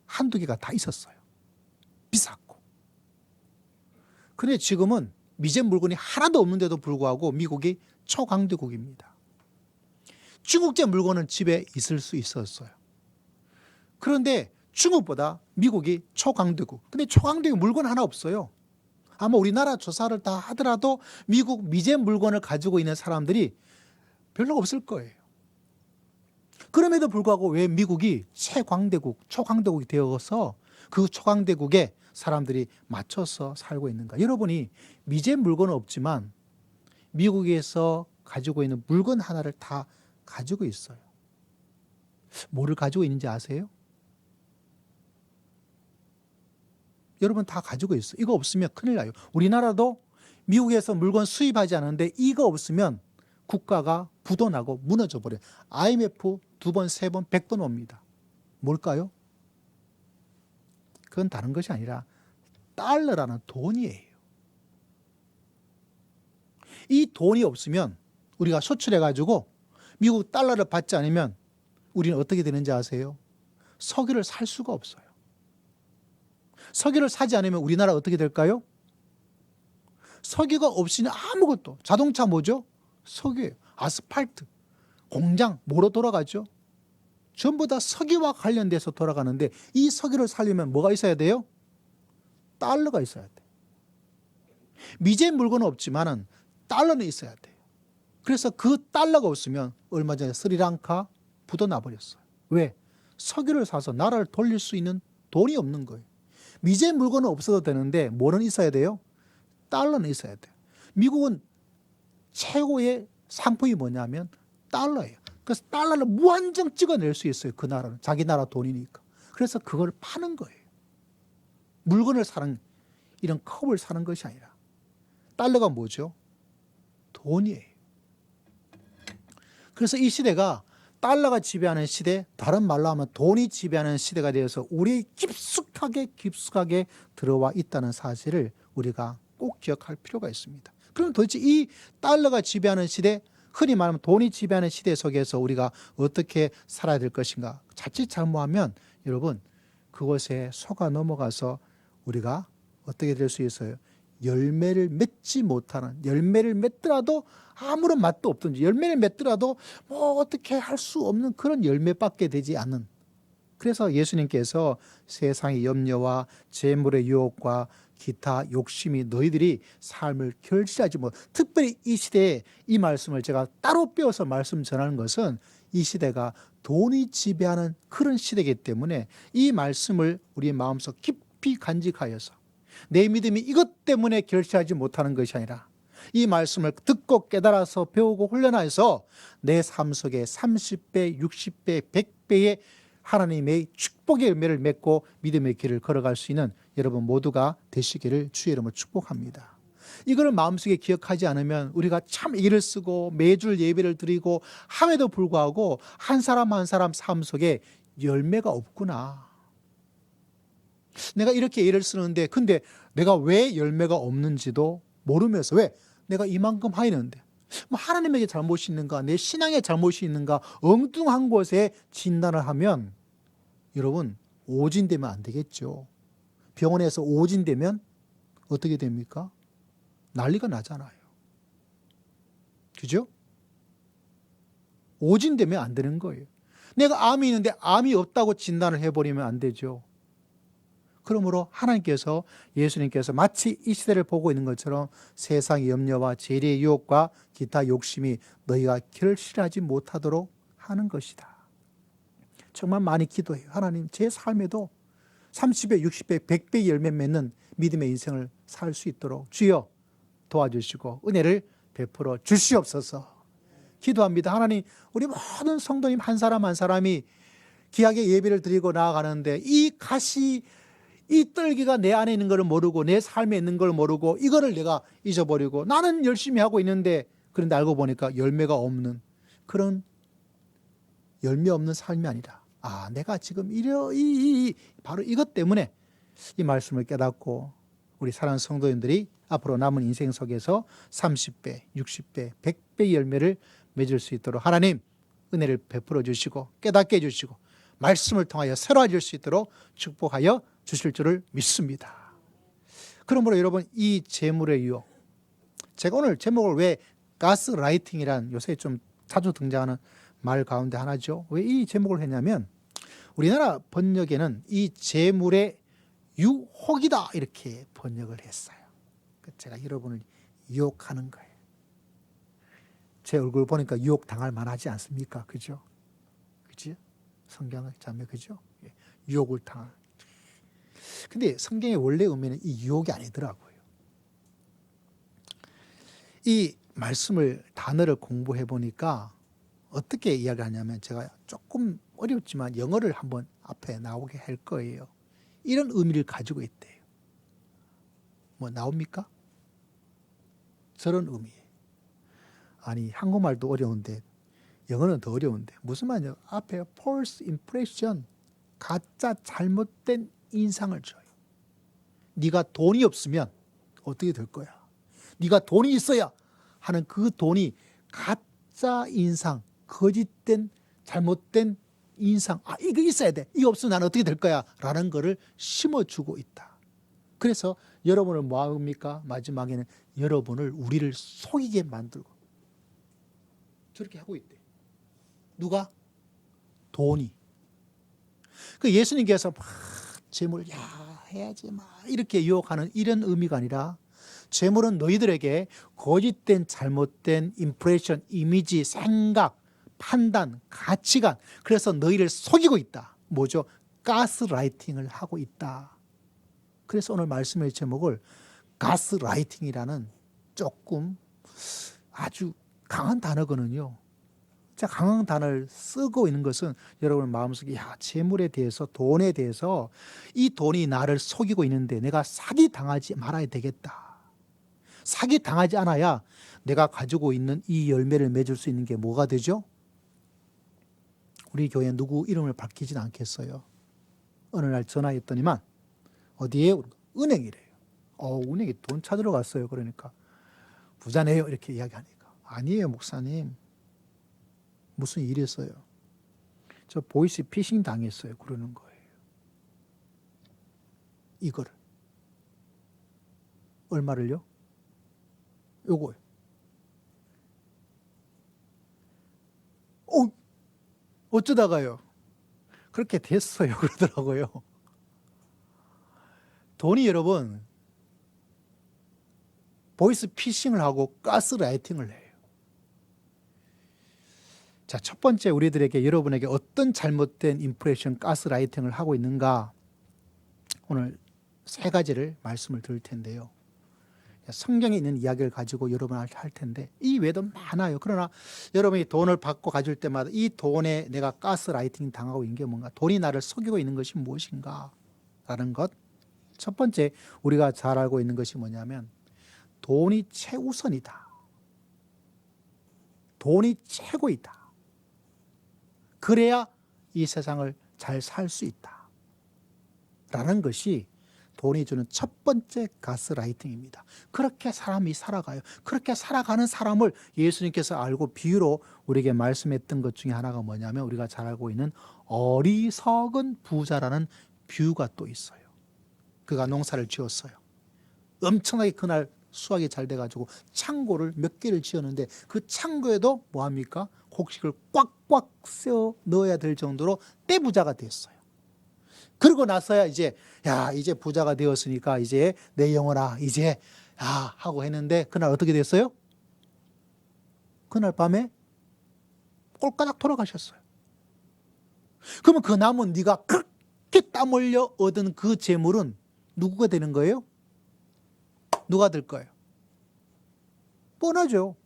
한두 개가 다 있었어요. 비쌌고. 그런데 지금은 미제 물건이 하나도 없는데도 불구하고 미국이 초강대국입니다. 중국제 물건은 집에 있을 수 있었어요. 그런데 중국보다 미국이 초강대국. 근데 초강대국 물건 하나 없어요. 아마 우리나라 조사를 다 하더라도 미국 미제 물건을 가지고 있는 사람들이 별로 없을 거예요. 그럼에도 불구하고 왜 미국이 초강대국이 되어서 그 초강대국에 사람들이 맞춰서 살고 있는가? 여러분이 미제 물건은 없지만 미국에서 가지고 있는 물건 하나를 다 가지고 있어요. 뭐를 가지고 있는지 아세요? 여러분 다 가지고 있어요. 이거 없으면 큰일 나요. 우리나라도 미국에서 물건 수입하지 않는데 이거 없으면 국가가 부도나고 무너져 버려요. IMF 2번, 3번, 100번 옵니다. 뭘까요? 그건 다른 것이 아니라 달러라는 돈이에요. 이 돈이 없으면 우리가 수출해가지고 미국 달러를 받지 않으면 우리는 어떻게 되는지 아세요? 석유를 살 수가 없어요. 석유를 사지 않으면 우리나라 어떻게 될까요? 석유가 없이는 아무것도. 자동차 뭐죠? 석유예요. 아스팔트, 공장 뭐로 돌아가죠? 전부 다 석유와 관련돼서 돌아가는데 이 석유를 살려면 뭐가 있어야 돼요? 달러가 있어야 돼요. 미제 물건은 없지만은 달러는 있어야 돼요. 그래서 그 달러가 없으면 얼마 전에 스리랑카 부도 나버렸어요. 왜? 석유를 사서 나라를 돌릴 수 있는 돈이 없는 거예요. 미제 물건은 없어도 되는데 뭐는 있어야 돼요? 달러는 있어야 돼요. 미국은 최고의 상품이 뭐냐면 달러예요. 그래서 달러를 무한정 찍어낼 수 있어요. 그 나라는. 자기 나라 돈이니까. 그래서 그걸 파는 거예요. 물건을 사는, 이런 컵을 사는 것이 아니라. 달러가 뭐죠? 돈이에요. 그래서 이 시대가 달러가 지배하는 시대, 다른 말로 하면 돈이 지배하는 시대가 되어서 우리 깊숙하게 들어와 있다는 사실을 우리가 꼭 기억할 필요가 있습니다. 그럼 도대체 이 달러가 지배하는 시대, 흔히 말하면 돈이 지배하는 시대 속에서 우리가 어떻게 살아야 될 것인가? 자칫 잘못하면 여러분 그것에 속아 넘어가서 우리가 어떻게 될 수 있어요? 열매를 맺지 못하는, 열매를 맺더라도 아무런 맛도 없든지, 열매를 맺더라도 뭐 어떻게 할 수 없는 그런 열매밖에 되지 않는 그래서 예수님께서 세상의 염려와 재물의 유혹과 기타 욕심이 너희들이 삶을 결실하지 못. 특별히 이 시대에 이 말씀을 제가 따로 빼어서 말씀 전하는 것은 이 시대가 돈이 지배하는 그런 시대이기 때문에 이 말씀을 우리의 마음속 깊이 간직하여서 내 믿음이 이것 때문에 결실하지 못하는 것이 아니라 이 말씀을 듣고 깨달아서 배우고 훈련하여서 내 삶 속에 30배, 60배, 100배의 하나님의 축복의 열매를 맺고 믿음의 길을 걸어갈 수 있는 여러분 모두가 되시기를 주의 이름으로 축복합니다. 이걸 마음속에 기억하지 않으면 우리가 참 일을 쓰고 매주 예배를 드리고 함에도 불구하고 한 사람 한 사람 삶 속에 열매가 없구나. 내가 이렇게 일을 쓰는데 근데 내가 왜 열매가 없는지도 모르면서 왜? 내가 이만큼 하였는데 뭐 하나님에게 잘못이 있는가 내 신앙에 잘못이 있는가 엉뚱한 곳에 진단을 하면 여러분 오진되면 안 되겠죠. 병원에서 오진되면 어떻게 됩니까? 난리가 나잖아요. 그죠? 오진되면 안 되는 거예요. 내가 암이 있는데 암이 없다고 진단을 해버리면 안 되죠. 그러므로 하나님께서 예수님께서 마치 이 시대를 보고 있는 것처럼 세상의 염려와 재리의 유혹과 기타 욕심이 너희가 결실하지 못하도록 하는 것이다. 정말 많이 기도해요. 하나님 제 삶에도 30배, 60배, 100배 열매 맺는 믿음의 인생을 살 수 있도록 주여 도와주시고 은혜를 베풀어 주시옵소서. 기도합니다. 하나님 우리 모든 성도님 한 사람 한 사람이 귀하게 예배를 드리고 나아가는데 이 가시 이 떨기가 내 안에 있는 걸 모르고 내 삶에 있는 걸 모르고 이거를 내가 잊어버리고 나는 열심히 하고 있는데 그런데 알고 보니까 열매가 없는 그런 열매 없는 삶이 아니라 내가 지금 바로 이것 때문에 이 말씀을 깨닫고 우리 사랑하는 성도님들이 앞으로 남은 인생 속에서 30배, 60배, 100배 열매를 맺을 수 있도록 하나님 은혜를 베풀어 주시고 깨닫게 해주시고 말씀을 통하여 새로워질 수 있도록 축복하여 주실 줄을 믿습니다. 그러므로 여러분 이 재물의 유혹 제가 오늘 제목을 왜 가스라이팅이란 요새 좀 자주 등장하는 말 가운데 하나죠. 왜 이 제목을 했냐면 우리나라 번역에는 이 재물의 유혹이다 이렇게 번역을 했어요. 제가 여러분을 유혹하는 거예요. 제 얼굴 보니까 유혹 당할 만하지 않습니까? 그죠? 그죠? 성경을 자매 그죠? 유혹을 당할. 근데 성경의 원래 의미는 이 유혹이 아니더라고요. 이 말씀을 단어를 공부해 보니까 어떻게 이야기하냐면 제가 조금 어렵지만 영어를 한번 앞에 나오게 할 거예요. 이런 의미를 가지고 있대요. 뭐 나옵니까? 저런 의미예요. 아니 한국말도 어려운데 영어는 더 어려운데 무슨 말이냐 앞에 false impression 가짜 잘못된 인상을 줘요. 네가 돈이 없으면 어떻게 될 거야? 네가 돈이 있어야 하는 그 돈이 가짜 인상 거짓된 잘못된 인상 이거 있어야 돼. 이거 없으면 나는 어떻게 될 거야? 라는 거를 심어주고 있다. 그래서 여러분을 뭐 합니까? 마지막에는 여러분을 우리를 속이게 만들고 저렇게 하고 있대. 누가? 돈이. 그 예수님께서 막 재물 해야지 이렇게 유혹하는 이런 의미가 아니라 재물은 너희들에게 거짓된 잘못된 임프레션, 이미지, 생각, 판단, 가치관 그래서 너희를 속이고 있다. 뭐죠? 가스라이팅을 하고 있다. 그래서 오늘 말씀의 제목을 가스라이팅이라는 조금 아주 강한 단어거든요. 강한 단어를 쓰고 있는 것은 여러분 마음속에 재물에 대해서 돈에 대해서 이 돈이 나를 속이고 있는데 내가 사기 당하지 말아야 되겠다. 사기 당하지 않아야 내가 가지고 있는 이 열매를 맺을 수 있는 게 뭐가 되죠? 우리 교회 누구 이름을 밝히진 않겠어요. 어느 날 전화했더니만 어디에? 은행이래요. 은행에 돈 찾으러 갔어요. 그러니까 부자네요 이렇게 이야기하니까 아니에요 목사님. 무슨 일이 있어요? 저 보이스 피싱 당했어요. 그러는 거예요. 이거를. 얼마를요? 요거요. 어쩌다가요? 그렇게 됐어요. 그러더라고요. 돈이 여러분 보이스 피싱을 하고 가스라이팅을 해요. 자, 첫 번째 우리들에게 여러분에게 어떤 잘못된 인프레션 가스라이팅을 하고 있는가 오늘 세 가지를 말씀을 드릴 텐데요. 성경에 있는 이야기를 가지고 여러분한테 할 텐데 이 외에도 많아요. 그러나 여러분이 돈을 받고 가질 때마다 이 돈에 내가 가스라이팅 당하고 있는 게 뭔가, 돈이 나를 속이고 있는 것이 무엇인가 라는 것. 첫 번째 우리가 잘 알고 있는 것이 뭐냐면 돈이 최우선이다. 돈이 최고이다. 그래야 이 세상을 잘 살 수 있다 라는 것이 돈이 주는 첫 번째 가스라이팅입니다. 그렇게 사람이 살아가요. 그렇게 살아가는 사람을 예수님께서 알고 비유로 우리에게 말씀했던 것 중에 하나가 뭐냐면 우리가 잘 알고 있는 어리석은 부자라는 비유가 또 있어요. 그가 농사를 지었어요. 엄청나게 그날 수확이 잘 돼가지고 창고를 몇 개를 지었는데 그 창고에도 뭐합니까? 곡식을 꽉꽉 세워 넣어야 될 정도로 떼부자가 됐어요. 그러고 나서야 이제 부자가 되었으니까 이제 내 영혼아 이제 하고 했는데 그날 어떻게 됐어요? 그날 밤에 꼴까닥 돌아가셨어요. 그러면 그 남은 네가 그렇게 땀 흘려 얻은 그 재물은 누구가 되는 거예요? 누가 될 거예요? 뻔하죠.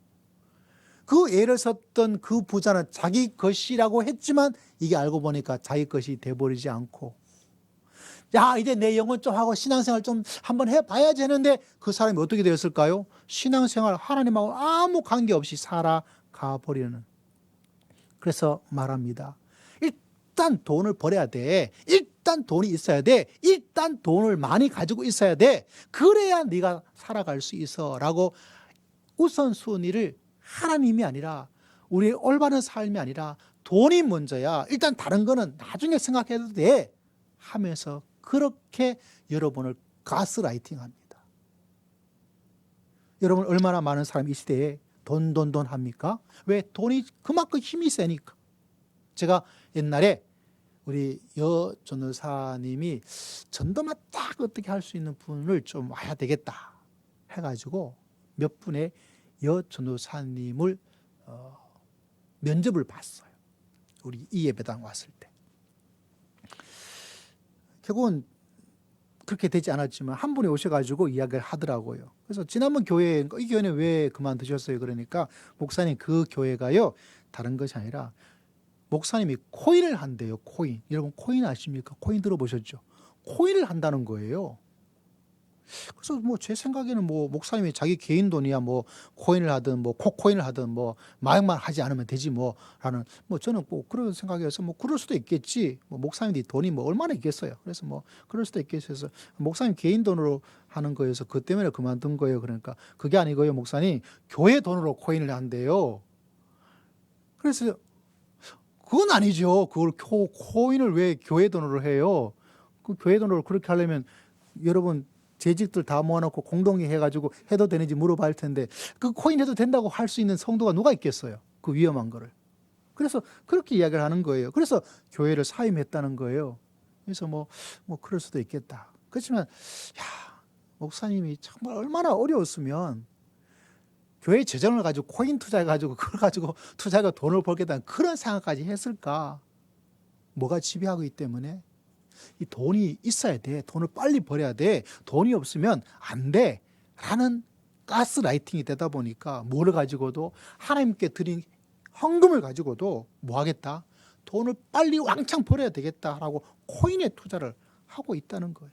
그 애를 썼던 그 부자는 자기 것이라고 했지만 이게 알고 보니까 자기 것이 돼버리지 않고 이제 내 영혼 좀 하고 신앙생활 좀 한번 해봐야지 했는데 그 사람이 어떻게 되었을까요? 신앙생활 하나님하고 아무 관계없이 살아가 버리는. 그래서 말합니다. 일단 돈을 벌어야 돼. 일단 돈이 있어야 돼. 일단 돈을 많이 가지고 있어야 돼. 그래야 네가 살아갈 수 있어 라고 우선순위를 하나님이 아니라 우리의 올바른 삶이 아니라 돈이 먼저야. 일단 다른 거는 나중에 생각해도 돼 하면서 그렇게 여러분을 가스라이팅합니다. 여러분 얼마나 많은 사람이 이 시대에 돈 합니까? 왜? 돈이 그만큼 힘이 세니까. 제가 옛날에 우리 여 전도사님이 전도만 딱 어떻게 할 수 있는 분을 좀 와야 되겠다 해가지고 몇 분의 여 전도사님을 면접을 봤어요. 우리 이 예배당 왔을 때. 결국은 그렇게 되지 않았지만 한 분이 오셔가지고 이야기를 하더라고요. 그래서 지난번 교회, 이 교회는 왜 그만두셨어요? 그러니까 목사님 그 교회가요 다른 것이 아니라 목사님이 코인을 한대요. 코인. 여러분 코인 아십니까? 코인 들어보셨죠? 코인을 한다는 거예요. 그래서 제 생각에는 목사님이 자기 개인 돈이야 코인을 하든 코코인을 하든 마약만 하지 않으면 되지 라는 저는 그런 생각이어서 그럴 수도 있겠지. 목사님이 돈이 얼마나 있겠어요. 그래서 그럴 수도 있겠어서 목사님 개인 돈으로 하는 거여서 그 때문에 그만둔 거예요. 그러니까 그게 아니고요. 목사님 교회 돈으로 코인을 한대요. 그래서 그건 아니죠. 그걸 코인을 왜 교회 돈으로 해요? 그 교회 돈으로 그렇게 하려면 여러분 재직들 다 모아놓고 공동회 해가지고 해도 되는지 물어봐야 할 텐데 그 코인 해도 된다고 할 수 있는 성도가 누가 있겠어요? 그 위험한 거를. 그래서 그렇게 이야기를 하는 거예요. 그래서 교회를 사임했다는 거예요. 그래서 그럴 수도 있겠다. 그렇지만 목사님이 정말 얼마나 어려웠으면 교회 재정을 가지고 코인 투자해가지고 그걸 가지고 투자해서 돈을 벌겠다는 그런 생각까지 했을까? 뭐가 지배하고 있기 때문에 이 돈이 있어야 돼. 돈을 빨리 벌어야 돼. 돈이 없으면 안 돼. 라는 가스라이팅이 되다 보니까 뭐를 가지고도 하나님께 드린 헌금을 가지고도 뭐 하겠다? 돈을 빨리 왕창 벌어야 되겠다라고 코인에 투자를 하고 있다는 거예요.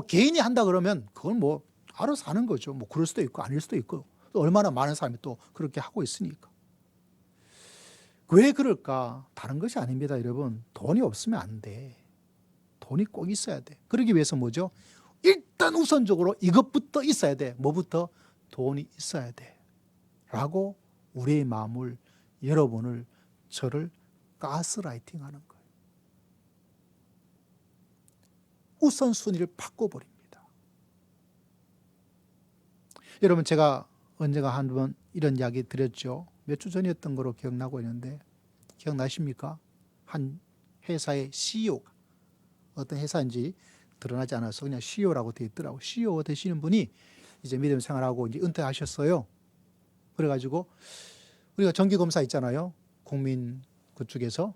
개인이 한다 그러면 그건 알아서 하는 거죠. 그럴 수도 있고 아닐 수도 있고 또 얼마나 많은 사람이 또 그렇게 하고 있으니까. 왜 그럴까? 다른 것이 아닙니다, 여러분. 돈이 없으면 안 돼. 돈이 꼭 있어야 돼. 그러기 위해서 뭐죠? 일단 우선적으로 이것부터 있어야 돼. 뭐부터? 돈이 있어야 돼. 라고 우리의 마음을, 여러분을, 저를 가스라이팅 하는 거예요. 우선순위를 바꿔버립니다. 여러분 제가 언젠가 한번 이런 이야기 드렸죠. 몇 주 전이었던 거로 기억나고 있는데 기억나십니까? 한 회사의 CEO가, 어떤 회사인지 드러나지 않아서 그냥 CEO라고 되어 있더라고요. CEO 되시는 분이 이제 믿음 생활하고 이제 은퇴하셨어요. 그래가지고 우리가 정기검사 있잖아요. 국민 그쪽에서.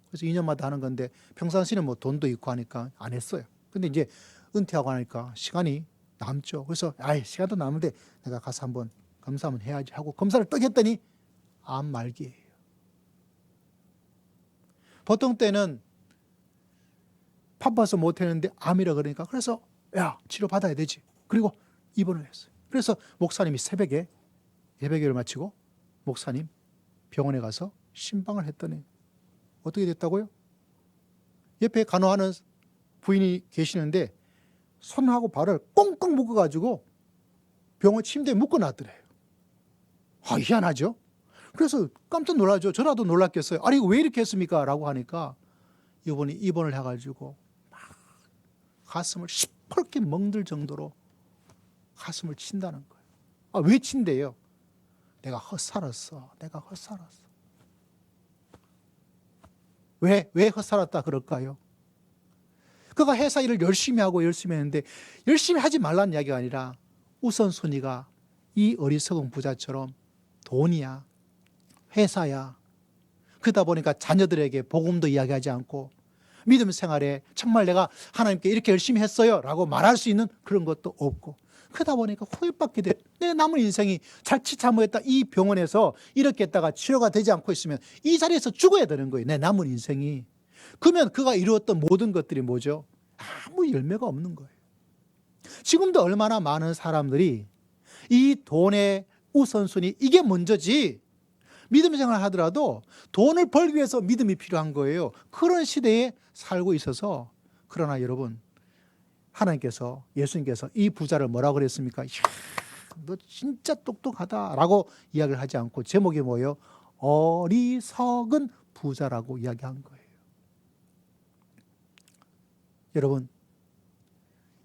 그래서 2년마다 하는 건데 평상시는 뭐 돈도 있고 하니까 안 했어요. 근데 이제 은퇴하고 하니까 시간이 남죠. 그래서 시간도 남은데 내가 가서 한번 검사 한번 해야지 하고 검사를 딱 했더니 암 말기예요. 보통 때는 바빠서 못 했는데 암이라 그러니까 그래서 야 치료 받아야 되지. 그리고 입원을 했어요. 그래서 목사님이 새벽에 예배교를 마치고 목사님 병원에 가서 신방을 했더니 어떻게 됐다고요? 옆에 간호하는 부인이 계시는데 손하고 발을 꽁꽁 묶어가지고 병원 침대에 묶어놨더래요. 희한하죠? 그래서 깜짝 놀라죠. 저라도 놀랐겠어요. 아니 이거 왜 이렇게 했습니까? 라고 하니까 이분이 입원을 해가지고 막 가슴을 시퍼렇게 멍들 정도로 가슴을 친다는 거예요. 왜 친대요? 내가 헛살았어. 내가 헛살았어. 왜 헛살았다 그럴까요? 그가 회사 일을 열심히 하고 열심히 했는데 열심히 하지 말라는 이야기가 아니라 우선순위가 이 어리석은 부자처럼 돈이야, 회사야. 그러다 보니까 자녀들에게 복음도 이야기하지 않고 믿음 생활에 정말 내가 하나님께 이렇게 열심히 했어요 라고 말할 수 있는 그런 것도 없고 그러다 보니까 후회받게 돼. 내 남은 인생이 자칫 잘못했다 이 병원에서 이렇게 했다가 치료가 되지 않고 있으면 이 자리에서 죽어야 되는 거예요. 내 남은 인생이. 그러면 그가 이루었던 모든 것들이 뭐죠? 아무 열매가 없는 거예요. 지금도 얼마나 많은 사람들이 이 돈의 우선순위 이게 먼저지 믿음 생활을 하더라도 돈을 벌기 위해서 믿음이 필요한 거예요. 그런 시대에 살고 있어서 그러나 여러분 하나님께서 예수님께서 이 부자를 뭐라고 그랬습니까? 이야, 너 진짜 똑똑하다라고 이야기를 하지 않고 제목이 뭐예요? 어리석은 부자라고 이야기한 거예요. 여러분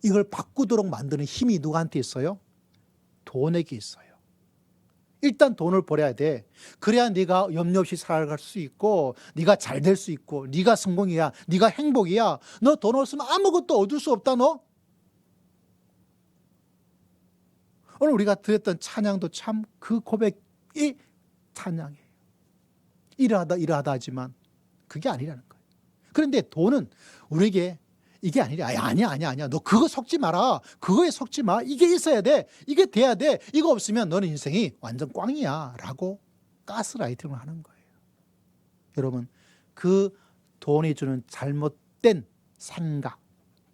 이걸 바꾸도록 만드는 힘이 누구한테 있어요? 돈에게 있어요. 일단 돈을 벌어야 돼. 그래야 네가 염려 없이 살아갈 수 있고 네가 잘 될 수 있고 네가 성공이야. 네가 행복이야. 너 돈 없으면 아무것도 얻을 수 없다 너. 오늘 우리가 드렸던 찬양도 참 그 고백이 찬양이에요. 이러하다 하지만 그게 아니라는 거예요. 그런데 돈은 우리에게 이게 아니라 아니야. 너 그거 속지 마라. 그거에 속지 마. 이게 있어야 돼. 이게 돼야 돼. 이거 없으면 너는 인생이 완전 꽝이야. 라고 가스라이팅을 하는 거예요. 여러분 그 돈이 주는 잘못된 생각,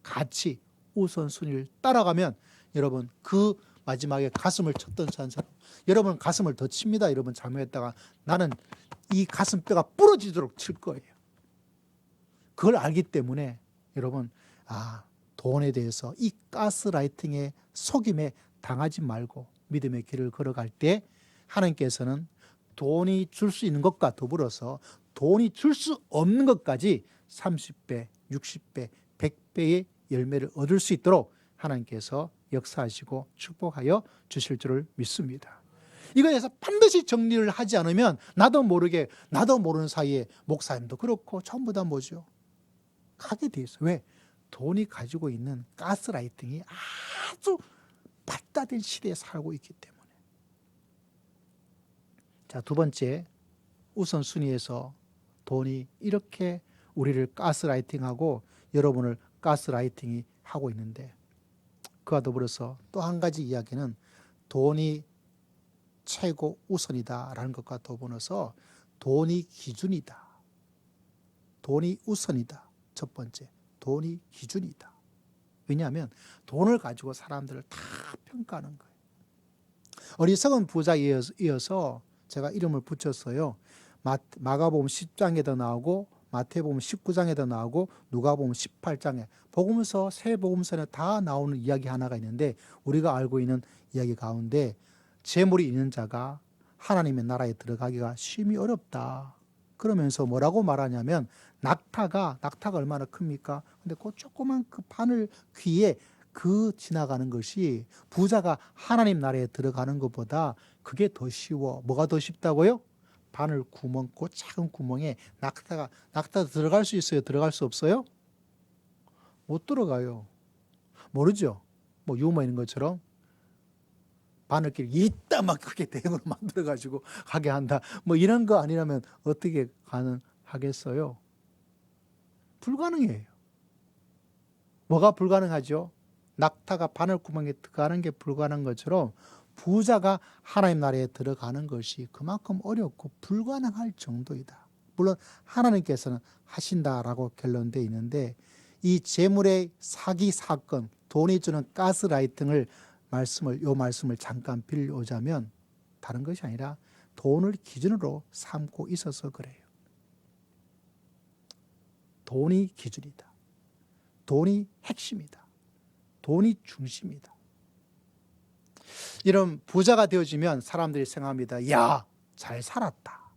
가치, 우선순위를 따라가면 여러분 그 마지막에 가슴을 쳤던 사람 여러분 가슴을 더 칩니다. 여러분 잘못했다가 나는 이 가슴뼈가 부러지도록 칠 거예요. 그걸 알기 때문에 여러분 돈에 대해서 이 가스라이팅의 속임에 당하지 말고 믿음의 길을 걸어갈 때 하나님께서는 돈이 줄 수 있는 것과 더불어서 돈이 줄 수 없는 것까지 30배, 60배, 100배의 열매를 얻을 수 있도록 하나님께서 역사하시고 축복하여 주실 줄을 믿습니다. 이거에서 반드시 정리를 하지 않으면 나도 모르는 사이에 목사님도 그렇고 전부 다 뭐죠? 가게 돼 있어요. 왜? 돈이 가지고 있는 가스라이팅이 아주 발달된 시대에 살고 있기 때문에. 자, 두 번째 우선순위에서 돈이 이렇게 우리를 가스라이팅하고 여러분을 가스라이팅이 하고 있는데 그와 더불어서 또 한 가지 이야기는 돈이 최고 우선이다라는 것과 더불어서 돈이 기준이다. 돈이 우선이다. 첫 번째, 돈이 기준이다. 왜냐하면 돈을 가지고 사람들을 다 평가하는 거예요. 어리석은 부자에 이어서 제가 이름을 붙였어요. 마가복음 10장에도 나오고 마태복음 19장에도 나오고 누가복음 18장에 복음서 세 복음서에 다 나오는 이야기 하나가 있는데 우리가 알고 있는 이야기 가운데 재물이 있는 자가 하나님의 나라에 들어가기가 심히 어렵다. 그러면서 뭐라고 말하냐면 낙타가 얼마나 큽니까? 근데 그 조그만 그 바늘 귀에 그 지나가는 것이 부자가 하나님 나라에 들어가는 것보다 그게 더 쉬워. 뭐가 더 쉽다고요? 바늘 구멍, 그 작은 구멍에 낙타가 들어갈 수 있어요? 들어갈 수 없어요? 못 들어가요. 모르죠? 뭐 유머 있는 것처럼 바늘길 이따 막 크게 대형으로 만들어가지고 가게 한다. 뭐 이런 거 아니라면 어떻게 가능하겠어요? 불가능해요. 뭐가 불가능하죠? 낙타가 바늘구멍에 들어가는 게 불가능한 것처럼 부자가 하나님 나라에 들어가는 것이 그만큼 어렵고 불가능할 정도이다. 물론 하나님께서는 하신다라고 결론되어 있는데 이 재물의 사기 사건, 돈이 주는 가스라이팅을 요 말씀을 잠깐 빌려오자면 다른 것이 아니라 돈을 기준으로 삼고 있어서 그래요. 돈이 기준이다. 돈이 핵심이다. 돈이 중심이다. 이런 부자가 되어지면 사람들이 생각합니다. 야, 잘 살았다.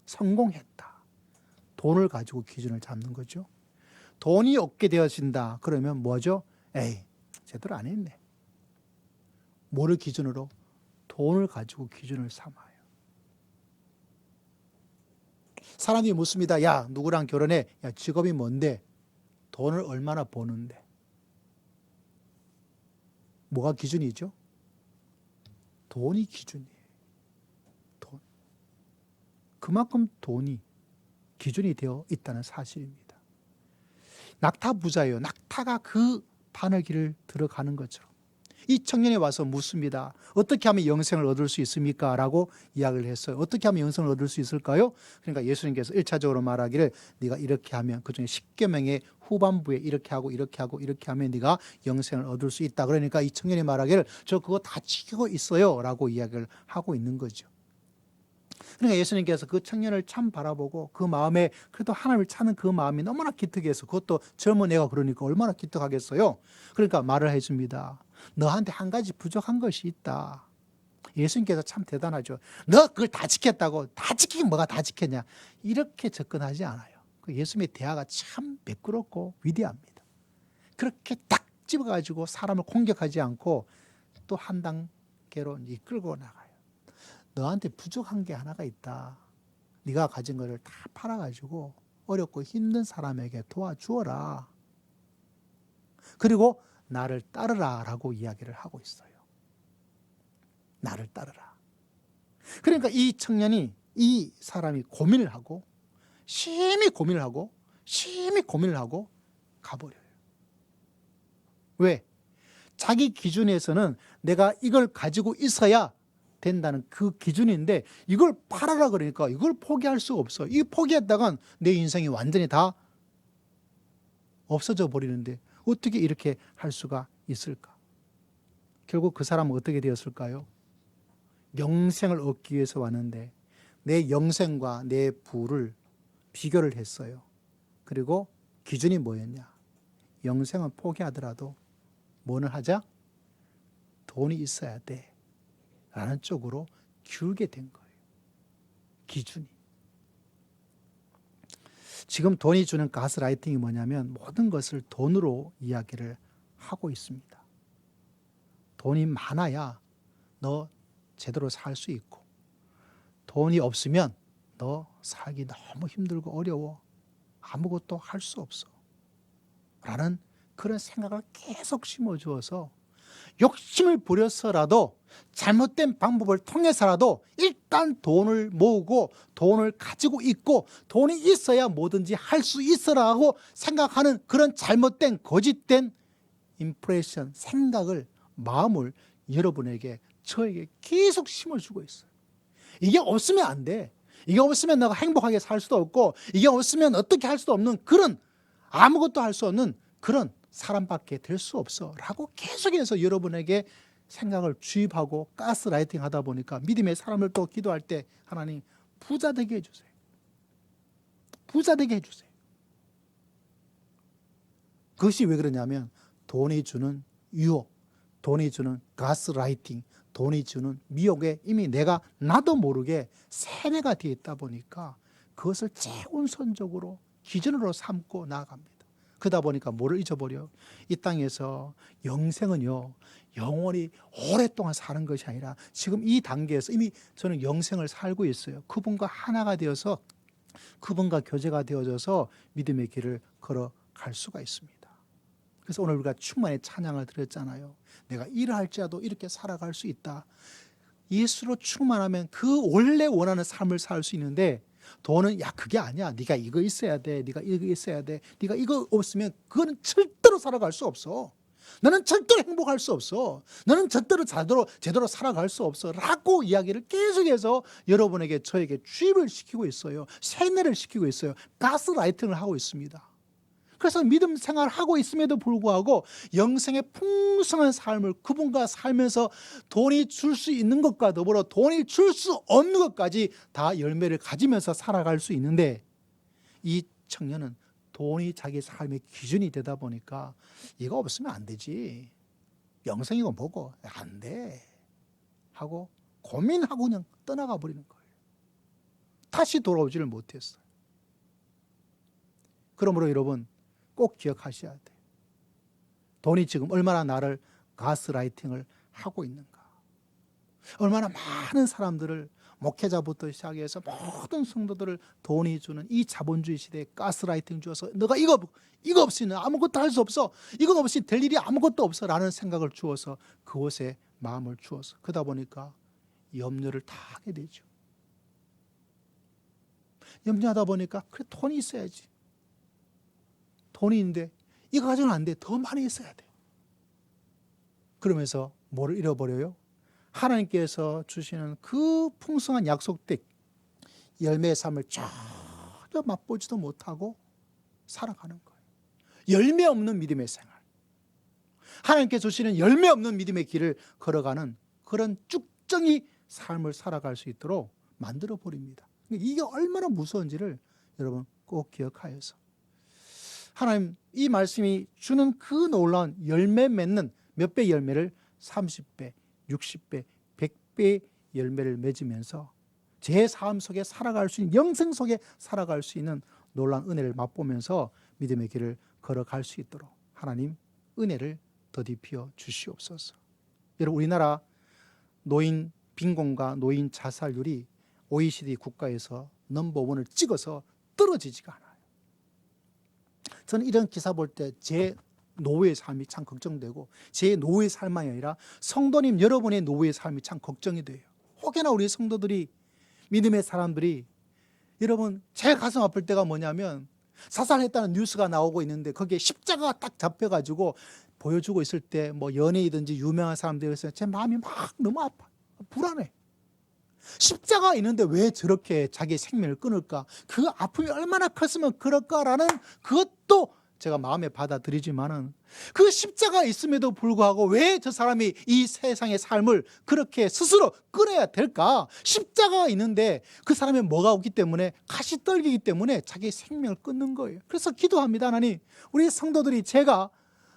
성공했다. 돈을 가지고 기준을 잡는 거죠. 돈이 없게 되어진다. 그러면 뭐죠? 에이, 제대로 안 했네. 뭐를 기준으로? 돈을 가지고 기준을 삼아요. 사람들이 묻습니다. 야, 누구랑 결혼해? 야, 직업이 뭔데? 돈을 얼마나 버는데? 뭐가 기준이죠? 돈이 기준이에요. 돈. 그만큼 돈이 기준이 되어 있다는 사실입니다. 낙타 부자예요. 낙타가 그 바늘길을 들어가는 것처럼. 이 청년이 와서 묻습니다. 어떻게 하면 영생을 얻을 수 있습니까? 라고 이야기를 했어요. 어떻게 하면 영생을 얻을 수 있을까요? 그러니까 예수님께서 1차적으로 말하기를 네가 이렇게 하면, 그중에 10계명의 후반부에 이렇게 하고 이렇게 하고 이렇게 하면 네가 영생을 얻을 수 있다. 그러니까 이 청년이 말하기를 저 그거 다 지키고 있어요 라고 이야기를 하고 있는 거죠. 그러니까 예수님께서 그 청년을 참 바라보고 그 마음에 그래도 하나님을 찾는 그 마음이 너무나 기특해서, 그것도 젊은 애가 그러니까 얼마나 기특하겠어요. 그러니까 말을 해줍니다. 너한테 한 가지 부족한 것이 있다. 예수님께서 참 대단하죠. 너 그걸 다 지켰다고. 다 지키긴 뭐가 다 지켰냐. 이렇게 접근하지 않아요. 예수님의 대화가 참 매끄럽고 위대합니다. 그렇게 딱 집어가지고 사람을 공격하지 않고 또 한 단계로 이끌고 나가요. 너한테 부족한 게 하나가 있다. 네가 가진 거를 다 팔아가지고 어렵고 힘든 사람에게 도와주어라. 그리고 나를 따르라 라고 이야기를 하고 있어요. 나를 따르라. 그러니까 이 청년이, 이 사람이 고민을 하고 심히 고민을 하고 가버려요. 왜? 자기 기준에서는 내가 이걸 가지고 있어야 된다는 그 기준인데 이걸 팔아라 그러니까 이걸 포기할 수가 없어. 이 포기했다간 내 인생이 완전히 다 없어져 버리는데 어떻게 이렇게 할 수가 있을까? 결국 그 사람은 어떻게 되었을까요? 영생을 얻기 위해서 왔는데 내 영생과 내 부를 비교를 했어요. 그리고 기준이 뭐였냐? 영생은 포기하더라도 뭐는 하자? 돈이 있어야 돼 라는 쪽으로 기울게 된 거예요. 기준이. 지금 돈이 주는 가스라이팅이 뭐냐면 모든 것을 돈으로 이야기를 하고 있습니다. 돈이 많아야 너 제대로 살 수 있고, 돈이 없으면 너 살기 너무 힘들고 어려워. 아무것도 할 수 없어. 라는 그런 생각을 계속 심어주어서 욕심을 부려서라도 잘못된 방법을 통해서라도 일단 돈을 모으고 돈을 가지고 있고 돈이 있어야 뭐든지 할 수 있어라고 생각하는 그런 잘못된 거짓된 임프레션, 생각을, 마음을 여러분에게, 저에게 계속 심어주고 있어요. 이게 없으면 안 돼. 이게 없으면 내가 행복하게 살 수도 없고 이게 없으면 어떻게 할 수도 없는 그런, 아무것도 할 수 없는 그런 사람밖에 될 수 없어 라고 계속해서 여러분에게 생각을 주입하고 가스라이팅 하다 보니까 믿음의 사람을 또 기도할 때 하나님 부자 되게 해주세요. 부자 되게 해주세요. 그것이 왜 그러냐면 돈이 주는 유혹, 돈이 주는 가스라이팅, 돈이 주는 미혹에 이미 내가 나도 모르게 세뇌가 되어 있다 보니까 그것을 최우선적으로 기준으로 삼고 나아갑니다. 그러다 보니까 뭐를 잊어버려? 이 땅에서 영생은요, 영원히 오랫동안 사는 것이 아니라 지금 이 단계에서 이미 저는 영생을 살고 있어요. 그분과 하나가 되어서 그분과 교제가 되어져서 믿음의 길을 걸어갈 수가 있습니다. 그래서 오늘 우리가 충만히 찬양을 드렸잖아요. 내가 일을 할지라도 이렇게 살아갈 수 있다. 예수로 충만하면 그 원래 원하는 삶을 살 수 있는데, 돈은 야 그게 아니야. 네가 이거 있어야 돼. 네가 이거 있어야 돼. 네가 이거 없으면 그거는 절대로 살아갈 수 없어. 너는 절대로 행복할 수 없어. 너는 절대로 제대로 살아갈 수 없어. 라고 이야기를 계속해서 여러분에게 저에게 주입을 시키고 있어요. 세뇌를 시키고 있어요. 가스라이팅을 하고 있습니다. 그래서 믿음 생활을 하고 있음에도 불구하고 영생의 풍성한 삶을 그분과 살면서 돈이 줄 수 있는 것과 더불어 돈이 줄 수 없는 것까지 다 열매를 가지면서 살아갈 수 있는데, 이 청년은 돈이 자기 삶의 기준이 되다 보니까 이거 없으면 안 되지. 영생이고 뭐고 안 돼. 하고 고민하고 그냥 떠나가 버리는 거예요. 다시 돌아오지를 못했어요. 그러므로 여러분 꼭 기억하셔야 돼요. 돈이 지금 얼마나 나를 가스라이팅을 하고 있는가. 얼마나 많은 사람들을, 목회자부터 시작해서 모든 성도들을 돈이 주는 이 자본주의 시대에 가스라이팅 주어서 너가 이거 없이는 아무것도 할 수 없어. 이거 없이 될 일이 아무것도 없어 라는 생각을 주어서 그곳에 마음을 주어서 그러다 보니까 염려를 다 하게 되죠. 염려하다 보니까 그래 돈이 있어야지. 돈이 있는데 이거 가지고는 안 돼. 더 많이 있어야 돼. 그러면서 뭐를 잃어버려요? 하나님께서 주시는 그 풍성한 약속된 열매의 삶을 전혀 맛보지도 못하고 살아가는 거예요. 열매 없는 믿음의 생활. 하나님께서 주시는 열매 없는 믿음의 길을 걸어가는 그런 쭉정이 삶을 살아갈 수 있도록 만들어 버립니다. 이게 얼마나 무서운지를 여러분 꼭 기억하여서 하나님 이 말씀이 주는 그 놀라운 열매 맺는 몇 배 열매를 30배, 60배, 100배의 열매를 맺으면서 제 삶 속에 살아갈 수 있는, 영생 속에 살아갈 수 있는 놀라운 은혜를 맛보면서 믿음의 길을 걸어갈 수 있도록 하나님 은혜를 더디피어 주시옵소서. 여러분 우리나라 노인 빈곤과 노인 자살률이 OECD 국가에서 넘버원을 찍어서 떨어지지가 않아요. 저는 이런 기사 볼 때 제 노후의 삶이 참 걱정되고 제 노후의 삶만이 아니라 성도님 여러분의 노후의 삶이 참 걱정이 돼요. 혹여나 우리 성도들이 믿음의 사람들이 여러분 제 가슴 아플 때가 뭐냐면 자살했다는 뉴스가 나오고 있는데 거기에 십자가가 딱 잡혀가지고 보여주고 있을 때 뭐 연예이든지 유명한 사람들에서 제 마음이 막 너무 아파. 불안해. 십자가 있는데 왜 저렇게 자기 생명을 끊을까? 그 아픔이 얼마나 컸으면 그럴까라는 그것도 제가 마음에 받아들이지만은 그 십자가 있음에도 불구하고 왜 저 사람이 이 세상의 삶을 그렇게 스스로 끊어야 될까? 십자가가 있는데 그 사람의 뭐가 없기 때문에 가시 떨기기 때문에 자기 생명을 끊는 거예요. 그래서 기도합니다. 하나님, 우리 성도들이 제가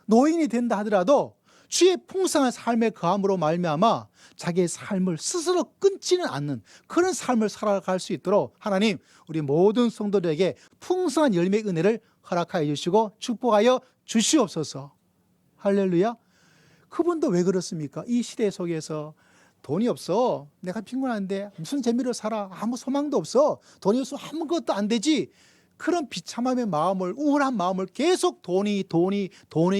노인이 된다 하더라도 주의 풍성한 삶의 거함으로 말미암아 자기의 삶을 스스로 끊지는 않는 그런 삶을 살아갈 수 있도록 하나님 우리 모든 성도들에게 풍성한 열매의 은혜를 허락하여 주시고 축복하여 주시옵소서. 할렐루야. 그분도 왜 그렇습니까? 이 시대 속에서 돈이 없어. 내가 빈곤한데 무슨 재미로 살아. 아무 소망도 없어. 돈이 없으면 아무것도 안 되지. 그런 비참함의 마음을, 우울한 마음을 계속 돈이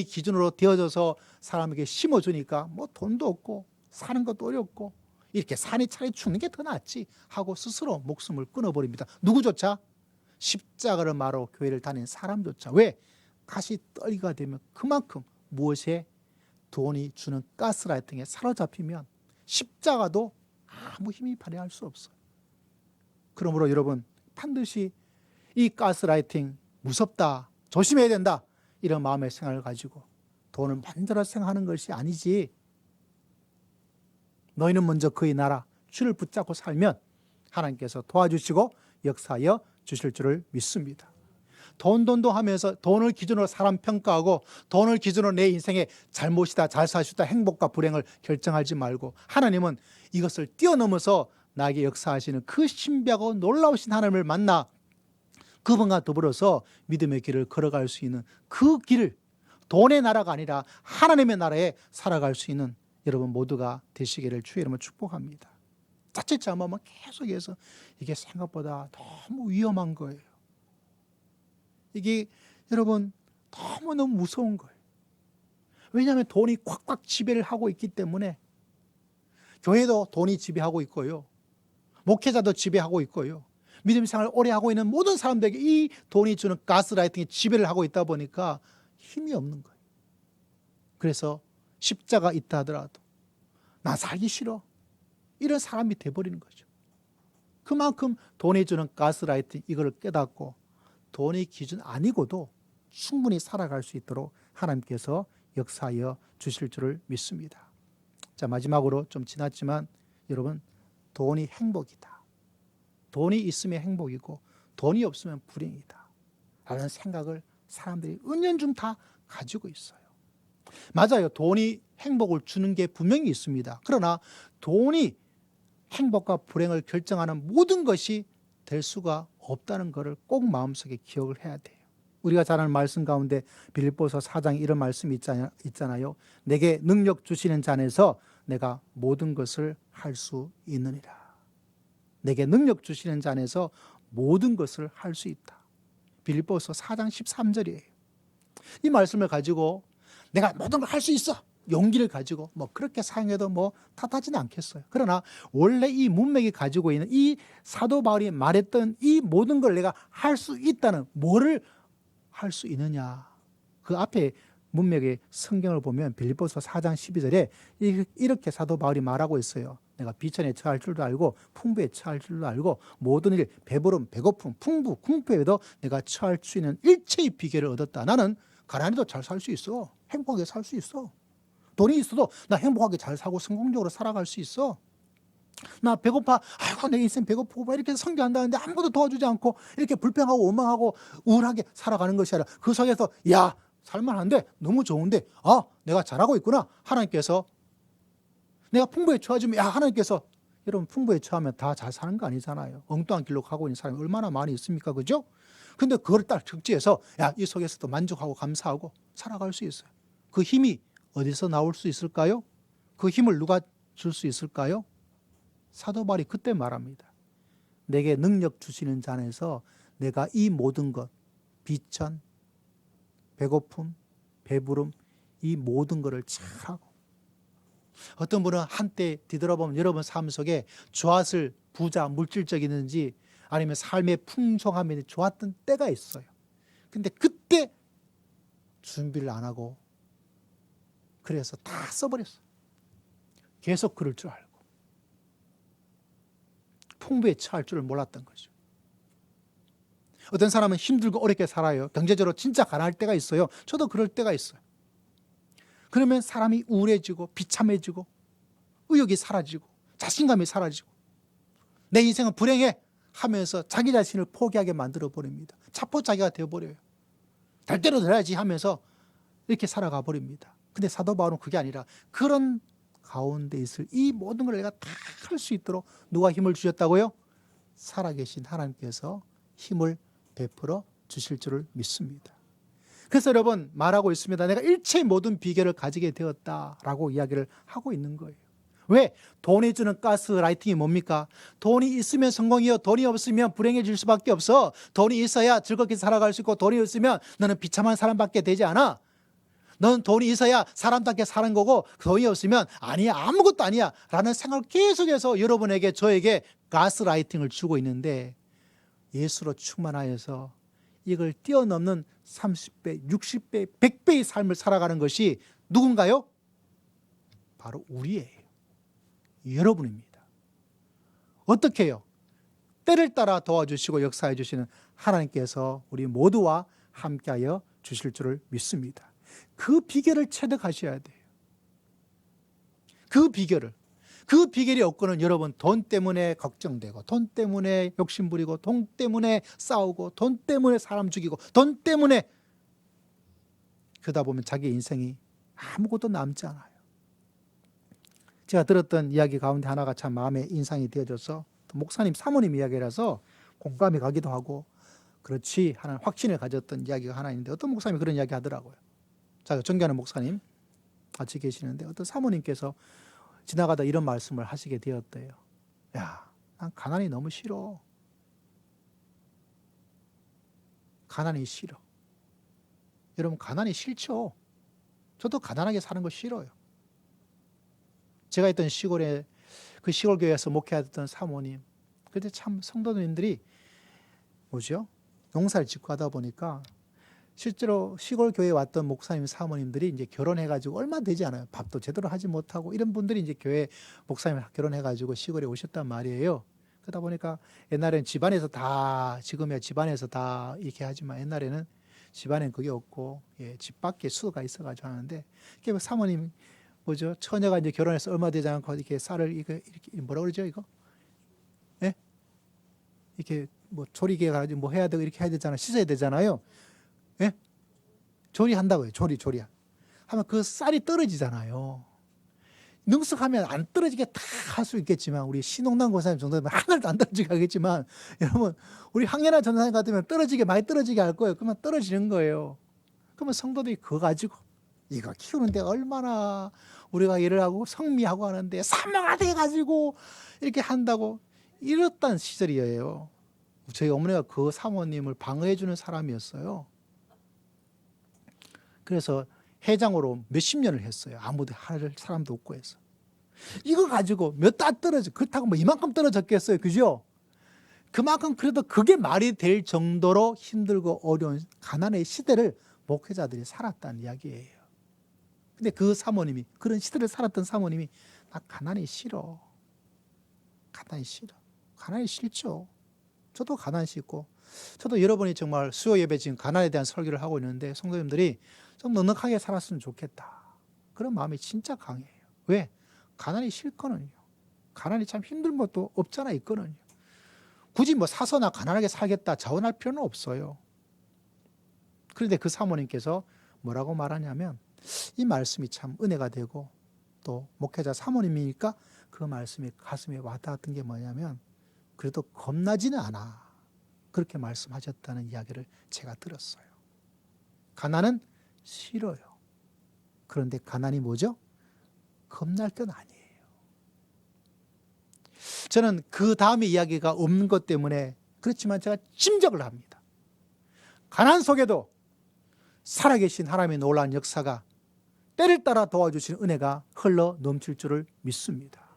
기준으로 되어져서 사람에게 심어주니까 뭐 돈도 없고 사는 것도 어렵고 이렇게 사니 차라리 죽는 게 더 낫지 하고 스스로 목숨을 끊어버립니다. 누구조차? 십자가를 마로 교회를 다니는 사람조차. 왜? 다시 떨기가 되면 그만큼 무엇에 돈이 주는 가스라이팅에 사로잡히면 십자가도 아무 힘이 발휘할 수 없어요. 그러므로 여러분 반드시 이 가스라이팅 무섭다, 조심해야 된다 이런 마음의 생각을 가지고 돈을 만들어 생각하는 것이 아니지. 너희는 먼저 그의 나라 주를 붙잡고 살면 하나님께서 도와주시고 역사하여 주실 줄을 믿습니다. 돈 하면서 돈을 기준으로 사람 평가하고 돈을 기준으로 내 인생의 잘못이다, 잘 사시다, 행복과 불행을 결정하지 말고 하나님은 이것을 뛰어넘어서 나에게 역사하시는 그 신비하고 놀라우신 하나님을 만나 그분과 더불어서 믿음의 길을 걸어갈 수 있는 그 길을, 돈의 나라가 아니라 하나님의 나라에 살아갈 수 있는 여러분 모두가 되시기를 주의 이름으로 축복합니다. 자칫 잘못하면 계속해서 이게 생각보다 너무 위험한 거예요. 이게 여러분 너무너무 무서운 거예요. 왜냐하면 돈이 꽉꽉 지배를 하고 있기 때문에. 교회도 돈이 지배하고 있고요, 목회자도 지배하고 있고요, 믿음 생활을 오래 하고 있는 모든 사람들에게 이 돈이 주는 가스라이팅이 지배를 하고 있다 보니까 힘이 없는 거예요. 그래서 십자가 있다 하더라도 나 살기 싫어, 이런 사람이 돼버리는 거죠. 그만큼 돈이 주는 가스라이팅, 이거를 깨닫고 돈이 기준 아니고도 충분히 살아갈 수 있도록 하나님께서 역사하여 주실 줄을 믿습니다. 자, 마지막으로 좀 지났지만 여러분, 돈이 행복이다, 돈이 있으면 행복이고 돈이 없으면 불행이다 라는 생각을 사람들이 은연중 다 가지고 있어요. 맞아요. 돈이 행복을 주는 게 분명히 있습니다. 그러나 돈이 행복과 불행을 결정하는 모든 것이 될 수가 없다는 것을 꼭 마음속에 기억을 해야 돼요. 우리가 잘 아는 말씀 가운데 빌립보서 4장에 이런 말씀이 있잖아요. 내게 능력 주시는 자 안에서 내가 모든 것을 할 수 있느니라. 내게 능력 주시는 자 안에서 모든 것을 할 수 있다. 빌립보서 4장 13절이에요. 이 말씀을 가지고 내가 모든 걸 할 수 있어, 용기를 가지고 그렇게 사용해도 탓하지는 않겠어요. 그러나 원래 이 문맥이 가지고 있는 이 사도 바울이 말했던 이 모든 걸 내가 할 수 있다는, 뭐를 할 수 있느냐, 그 앞에 문맥의 성경을 보면 빌립보서 4장 12절에 이렇게 사도 바울이 말하고 있어요. 내가 비천에 처할 줄도 알고 풍부에 처할 줄도 알고 모든 일, 배부름, 배고픔, 풍부, 궁핍에도 내가 처할 수 있는 일체의 비결을 얻었다. 나는 가난해도 잘 살 수 있어. 행복하게 살 수 있어. 돈이 있어도 나 행복하게 잘 살고 성공적으로 살아갈 수 있어. 나 배고파, 아이고 내 인생 배고프고 이렇게 성교한다는데 아무것도 도와주지 않고 이렇게 불평하고 원망하고 우울하게 살아가는 것이 아니라 그 속에서 야, 살만한데, 너무 좋은데, 내가 잘하고 있구나. 하나님께서 내가 풍부에 처해주면, 하나님께서, 여러분 풍부에 처하면 다 잘 사는 거 아니잖아요. 엉뚱한 길로 가고 있는 사람이 얼마나 많이 있습니까? 그죠? 근데 그걸 딱 적지해서 이 속에서도 만족하고 감사하고 살아갈 수 있어요. 그 힘이 어디서 나올 수 있을까요? 그 힘을 누가 줄 수 있을까요? 사도 바울이 그때 말합니다. 내게 능력 주시는 자 안에서 내가 이 모든 것, 비천, 배고픔, 배부름, 이 모든 것을 잘하고. 어떤 분은 한때 뒤돌아보면 여러분 삶 속에 좋았을 부자, 물질적이든지 아니면 삶의 풍성함이 좋았던 때가 있어요. 근데 그때 준비를 안 하고 그래서 다 써버렸어요. 계속 그럴 줄 알고 풍부에 처할 줄을 몰랐던 거죠. 어떤 사람은 힘들고 어렵게 살아요. 경제적으로 진짜 가난할 때가 있어요. 저도 그럴 때가 있어요. 그러면 사람이 우울해지고 비참해지고 의욕이 사라지고 자신감이 사라지고 내 인생은 불행해 하면서 자기 자신을 포기하게 만들어 버립니다. 자포자기가 되어버려요. 될 대로 돼야지 하면서 이렇게 살아가 버립니다. 근데 사도 바울은 그게 아니라 그런 가운데 있을 이 모든 걸 내가 다 할 수 있도록 누가 힘을 주셨다고요? 살아계신 하나님께서 힘을 베풀어 주실 줄을 믿습니다. 그래서 여러분 말하고 있습니다. 내가 일체의 모든 비결을 가지게 되었다라고 이야기를 하고 있는 거예요. 왜? 돈이 주는 가스라이팅이 뭡니까? 돈이 있으면 성공이요, 돈이 없으면 불행해질 수밖에 없어. 돈이 있어야 즐겁게 살아갈 수 있고 돈이 없으면 너는 비참한 사람밖에 되지 않아. 넌 돈이 있어야 사람답게 사는 거고 돈이 없으면 아니야, 아무것도 아니야 라는 생각을 계속해서 여러분에게, 저에게 가스라이팅을 주고 있는데, 예수로 충만하여서 이걸 뛰어넘는 30배, 60배, 100배의 삶을 살아가는 것이 누군가요? 바로 우리예요. 여러분입니다. 어떻게 해요? 때를 따라 도와주시고 역사해 주시는 하나님께서 우리 모두와 함께하여 주실 줄을 믿습니다. 그 비결을 체득하셔야 돼요. 그 비결이 없고는 여러분 돈 때문에 걱정되고 돈 때문에 욕심부리고 돈 때문에 싸우고 돈 때문에 사람 죽이고 돈 때문에 그러다 보면 자기 인생이 아무것도 남지 않아요. 제가 들었던 이야기 가운데 하나가 참 마음에 인상이 되어져서, 목사님 사모님 이야기라서 공감이 가기도 하고 그렇지 하는 확신을 가졌던 이야기가 하나 있는데 어떤 목사님이 그런 이야기 하더라고요. 제가 존경하는 목사님 같이 계시는데 어떤 사모님께서 지나가다 이런 말씀을 하시게 되었대요. 야, 난 가난이 너무 싫어. 가난이 싫어. 여러분 가난이 싫죠? 저도 가난하게 사는 거 싫어요. 제가 있던 시골에 그 시골 교회에서 목회하던 사모님, 그때 참 성도님들이 뭐죠? 농사를 짓고 하다 보니까 실제로 시골 교회에 왔던 목사님 사모님들이 이제 결혼해가지고 얼마 되지 않아요. 밥도 제대로 하지 못하고 이런 분들이 이제 교회 목사님 결혼해가지고 시골에 오셨단 말이에요. 그러다 보니까 옛날에는 집안에서 다, 지금이야 집안에서 다 이렇게 하지만 옛날에는 집안엔 그게 없고, 예, 집 밖에 수도가 있어가지고 하는데, 이게 사모님, 뭐죠? 처녀가 이제 결혼해서 얼마 되지 않고 이렇게 쌀을, 이렇게 뭐라 그러죠, 이거? 예? 이렇게 뭐 조리개 가지고 뭐 해야 되고 이렇게 해야 되잖아요. 씻어야 되잖아요. 예? 조리한다고요. 조리. 하면 그 쌀이 떨어지잖아요. 능숙하면 안 떨어지게 다 할 수 있겠지만 우리 신홍남 권사님 정도면 하나도 안 떨어지게 하겠지만 여러분 우리 황연아 전사님 같으면 많이 떨어지게 할 거예요. 그러면 떨어지는 거예요. 그러면 성도들이 그거 가지고 이거 키우는데 얼마나 우리가 일을 하고 성미하고 하는데 사명화 돼가지고 이렇게 한다고 이랬던 시절이에요. 저희 어머니가 그 사모님을 방어해 주는 사람이었어요. 그래서 회장으로 몇십 년을 했어요. 아무도 할 사람도 없고 해서. 이거 가지고 몇 달 떨어져. 그렇다고 뭐 이만큼 떨어졌겠어요. 그죠? 그만큼 그래도 그게 말이 될 정도로 힘들고 어려운 가난의 시대를 목회자들이 살았다는 이야기예요. 근데 그 사모님이, 그런 시대를 살았던 사모님이 나 가난이 싫어. 가난이 싫어. 가난이 싫죠. 저도 가난 싫고, 저도 여러분이 정말 수요 예배 지금 가난에 대한 설교를 하고 있는데 성도님들이 좀 넉넉하게 살았으면 좋겠다. 그런 마음이 진짜 강해요. 왜? 가난이 싫거든요. 가난이 참 힘든 것도 없잖아 있거든요. 굳이 뭐 사서나 가난하게 살겠다 자원할 필요는 없어요. 그런데 그 사모님께서 뭐라고 말하냐면 이 말씀이 참 은혜가 되고 또 목회자 사모님이니까 그 말씀이 가슴에 와닿았던 게 뭐냐면 그래도 겁나지는 않아. 그렇게 말씀하셨다는 이야기를 제가 들었어요. 가난은 싫어요. 그런데 가난이 뭐죠? 겁날 건 아니에요. 저는 그 다음에 이야기가 없는 것 때문에 그렇지만 제가 짐작을 합니다. 가난 속에도 살아계신 하나님의 놀라운 역사가 때를 따라 도와주시는 은혜가 흘러 넘칠 줄을 믿습니다.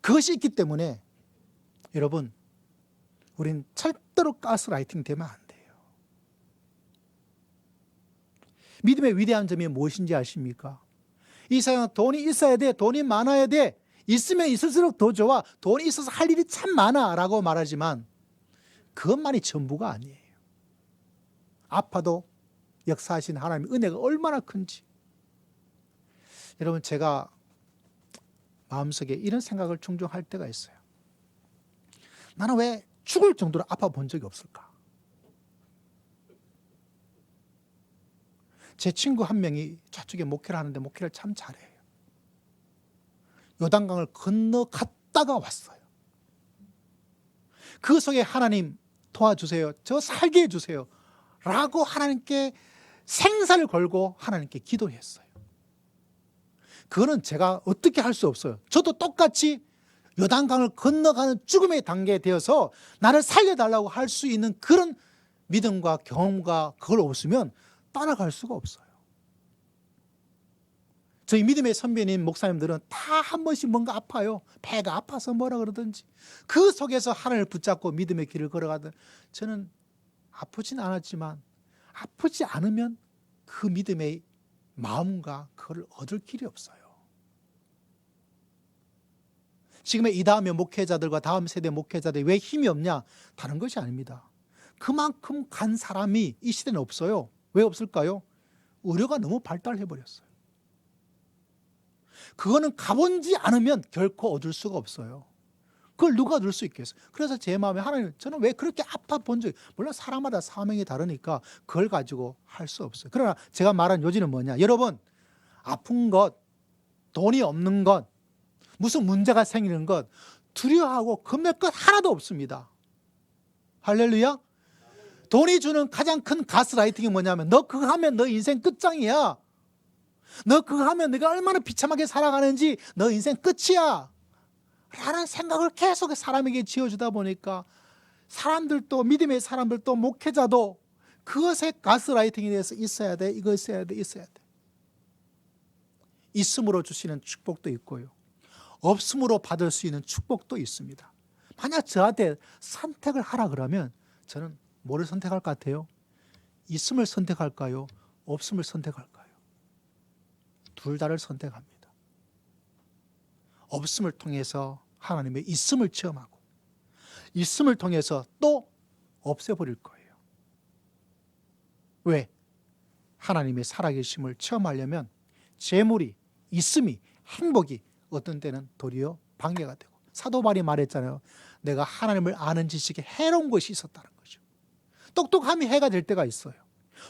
그것이 있기 때문에 여러분 우린 절대로 가스라이팅 되면 안 돼요. 믿음의 위대한 점이 무엇인지 아십니까? 이 세상은 돈이 있어야 돼. 돈이 많아야 돼. 있으면 있을수록 더 좋아. 돈이 있어서 할 일이 참 많아 라고 말하지만 그것만이 전부가 아니에요. 아파도 역사하신 하나님의 은혜가 얼마나 큰지. 여러분 제가 마음속에 이런 생각을 종종 할 때가 있어요. 나는 왜 죽을 정도로 아파 본 적이 없을까? 제 친구 한 명이 저쪽에 목회를 하는데 목회를 참 잘해요. 요단강을 건너갔다가 왔어요. 그 속에 하나님 도와주세요. 저 살게 해주세요. 라고 하나님께 생사를 걸고 하나님께 기도했어요. 그거는 제가 어떻게 할 수 없어요. 저도 똑같이 요단강을 건너가는 죽음의 단계에 되어서 나를 살려달라고 할 수 있는 그런 믿음과 경험과 그걸 없으면 따라갈 수가 없어요. 저희 믿음의 선배님 목사님들은 다 한 번씩 뭔가 아파요. 배가 아파서 뭐라 그러든지 그 속에서 하나님을 붙잡고 믿음의 길을 걸어가던 저는 아프진 않았지만 아프지 않으면 그 믿음의 마음과 그걸 얻을 길이 없어요. 지금의 이 다음의 목회자들과 다음 세대 목회자들이 왜 힘이 없냐? 다른 것이 아닙니다. 그만큼 간 사람이 이 시대는 없어요. 왜 없을까요? 의료가 너무 발달해버렸어요. 그거는 가본지 않으면 결코 얻을 수가 없어요. 그걸 누가 얻을 수 있겠어요? 그래서 제 마음에 하나님, 저는 왜 그렇게 아파 본 적이, 물론 사람마다 사명이 다르니까 그걸 가지고 할 수 없어요. 그러나 제가 말한 요지는 뭐냐? 여러분, 아픈 것, 돈이 없는 것, 무슨 문제가 생기는 것, 두려워하고 겁낼 것 하나도 없습니다. 할렐루야. 돈이 주는 가장 큰 가스라이팅이 뭐냐면 너 그거 하면 너 인생 끝장이야. 너 그거 하면 내가 얼마나 비참하게 살아가는지 너 인생 끝이야 라는 생각을 계속 사람에게 지어주다 보니까 사람들도, 믿음의 사람들도, 목회자도 그것에 가스라이팅에 대해서 있어야 돼, 이거 있어야 돼, 있어야 돼. 있음으로 주시는 축복도 있고요, 없음으로 받을 수 있는 축복도 있습니다. 만약 저한테 선택을 하라 그러면 저는 뭐를 선택할 것 같아요? 있음을 선택할까요? 없음을 선택할까요? 둘 다를 선택합니다. 없음을 통해서 하나님의 있음을 체험하고 있음을 통해서 또 없애버릴 거예요. 왜? 하나님의 살아계심을 체험하려면 재물이, 있음이, 행복이 어떤 때는 도리어 방해가 되고, 사도 바울이 말했잖아요. 내가 하나님을 아는 지식에 해로운 것이 있었다는 거죠. 똑똑함이 해가 될 때가 있어요.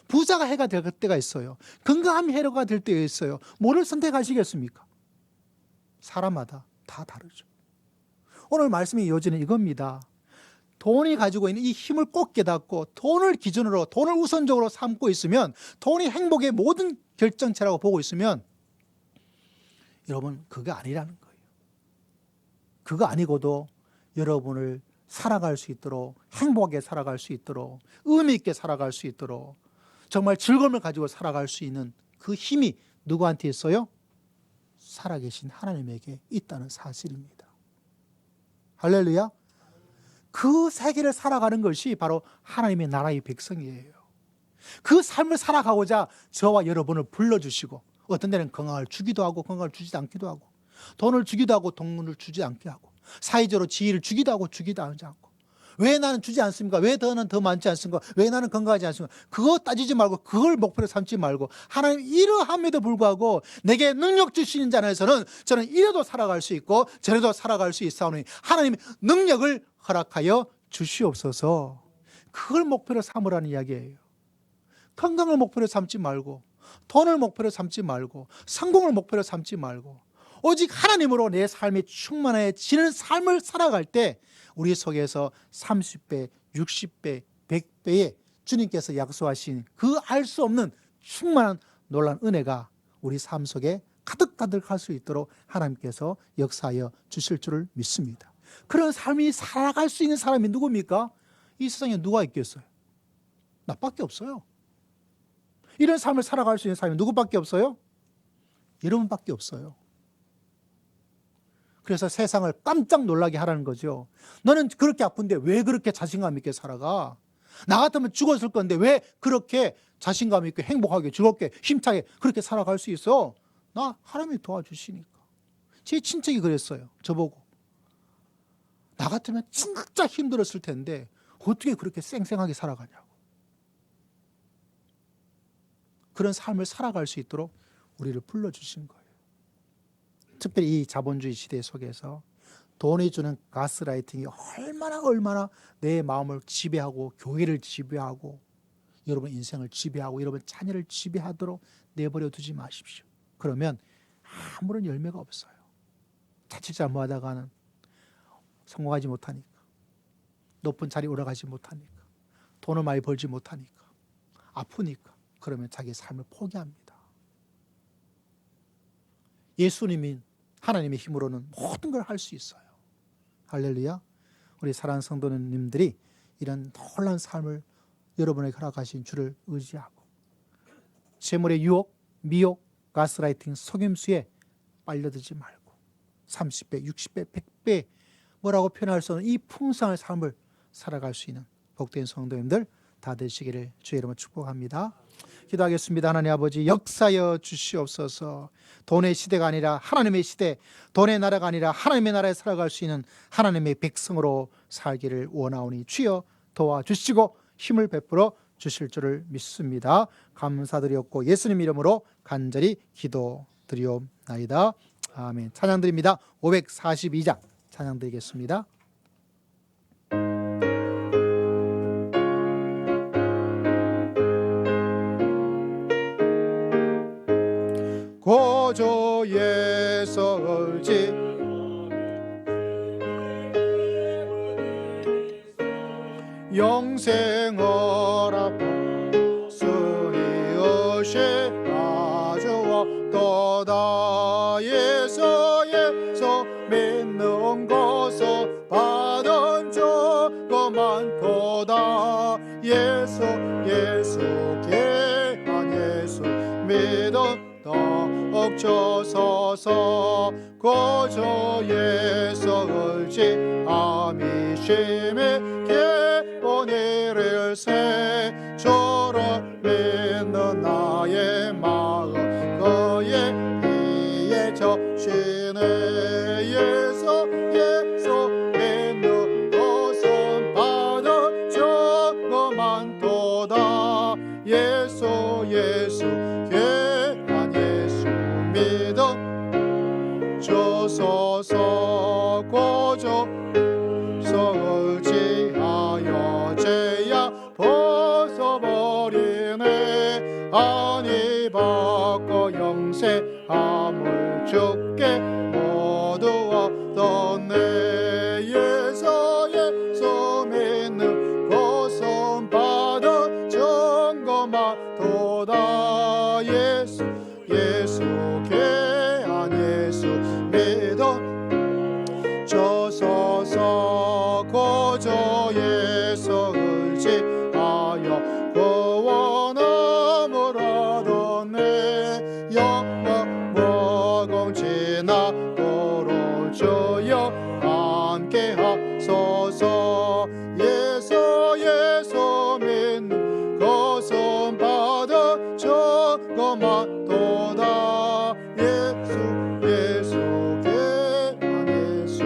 부자가 해가 될 때가 있어요. 건강함이 해가 될 때가 있어요. 뭐를 선택하시겠습니까? 사람마다 다 다르죠. 오늘 말씀의 요지는 이겁니다. 돈이 가지고 있는 이 힘을 꼭 깨닫고 돈을 기준으로, 돈을 우선적으로 삼고 있으면, 돈이 행복의 모든 결정체라고 보고 있으면 여러분 그거 아니라는 거예요. 그거 아니고도 여러분을 살아갈 수 있도록, 행복하게 살아갈 수 있도록, 의미 있게 살아갈 수 있도록, 정말 즐거움을 가지고 살아갈 수 있는 그 힘이 누구한테 있어요? 살아계신 하나님에게 있다는 사실입니다. 할렐루야. 그 세계를 살아가는 것이 바로 하나님의 나라의 백성이에요. 그 삶을 살아가고자 저와 여러분을 불러주시고, 어떤 데는 건강을 주기도 하고 건강을 주지 않기도 하고, 돈을 주기도 하고 돈을 주지 않게 하고, 사회적으로 지위를 주기도 하고 주기도 하지 않고, 왜 나는 주지 않습니까? 왜 너는 더 많지 않습니까? 왜 나는 건강하지 않습니까? 그거 따지지 말고, 그걸 목표로 삼지 말고, 하나님 이러함에도 불구하고 내게 능력 주시는 자에서는 저는 이래도 살아갈 수 있고 저래도 살아갈 수 있사오니 하나님의 능력을 허락하여 주시옵소서. 그걸 목표로 삼으라는 이야기예요. 건강을 목표로 삼지 말고, 돈을 목표로 삼지 말고, 성공을 목표로 삼지 말고, 오직 하나님으로 내 삶이 충만해지는 삶을 살아갈 때 우리 속에서 30배, 60배, 100배의 주님께서 약속하신 그 알 수 없는 충만한 놀라운 은혜가 우리 삶 속에 가득가득할 수 있도록 하나님께서 역사하여 주실 줄을 믿습니다. 그런 삶이 살아갈 수 있는 사람이 누굽니까? 이 세상에 누가 있겠어요? 나밖에 없어요. 이런 삶을 살아갈 수 있는 사람이 누구밖에 없어요? 여러분밖에 없어요. 그래서 세상을 깜짝 놀라게 하라는 거죠. 너는 그렇게 아픈데 왜 그렇게 자신감 있게 살아가? 나 같으면 죽었을 건데 왜 그렇게 자신감 있게 행복하게 즐겁게 힘차게 그렇게 살아갈 수 있어? 나 하나님이 도와주시니까. 제 친척이 그랬어요. 저보고. 나 같으면 진짜 힘들었을 텐데 어떻게 그렇게 쌩쌩하게 살아가냐고. 그런 삶을 살아갈 수 있도록 우리를 불러주신 거예요. 특별히 이 자본주의 시대 속에서 돈이 주는 가스라이팅이 얼마나 내 마음을 지배하고 교회를 지배하고 여러분 인생을 지배하고 여러분 자녀를 지배하도록 내버려 두지 마십시오. 그러면 아무런 열매가 없어요. 자칫 잘못하다가는 성공하지 못하니까, 높은 자리에 올라가지 못하니까, 돈을 많이 벌지 못하니까, 아프니까, 그러면 자기 삶을 포기합니다. 예수님이 하나님의 힘으로는 모든 걸 할 수 있어요. 할렐루야. 우리 사랑하는 성도님들이 이런 놀라운 삶을 여러분에게 허락하신 주를 의지하고 재물의 유혹, 미혹, 가스라이팅, 속임수에 빨려들지 말고 30배, 60배, 100배 뭐라고 표현할 수 없는 이 풍성한 삶을 살아갈 수 있는 복된 성도님들 다 되시기를 주의 이름으로 축복합니다. 기도하겠습니다. 하나님 아버지, 역사여 주시옵소서. 돈의 시대가 아니라 하나님의 시대, 돈의 나라가 아니라 하나님의 나라에 살아갈 수 있는 하나님의 백성으로 살기를 원하오니 주여 도와주시고 힘을 베풀어 주실 줄을 믿습니다. 감사드렸고 예수님 이름으로 간절히 기도드리옵나이다. 아멘. 찬양드립니다. 542장 찬양드리겠습니다. 고조에서 울지 영생을 앞서니 의시 가져왔도다. 예수 믿는 것을 받은 자가 많도다. 예수 귀한 예수 믿음 덕져서서 고저 예수 의지함이 심히 기본이를 세 저를 믿는 나의 마음 그의 이에 적시네. 예수 믿는 것은 받은 자가 많도다. 예수 귀한 예수 믿음 주소서. 고저 의지하여 죄야 벗어버리네. 아니 받고 영생함을 주께 모두 얻었네. 예수 믿는 것은 받은 증거만 도다. 예수 귀한 예수 믿음 주소서. 고저 예수 의지하여 구원함을 얻었네. 영원 무궁 지나도록 주여 함께 하소서. 예수 믿는 것은 받은 증거만 도다. 예수 귀한 예수.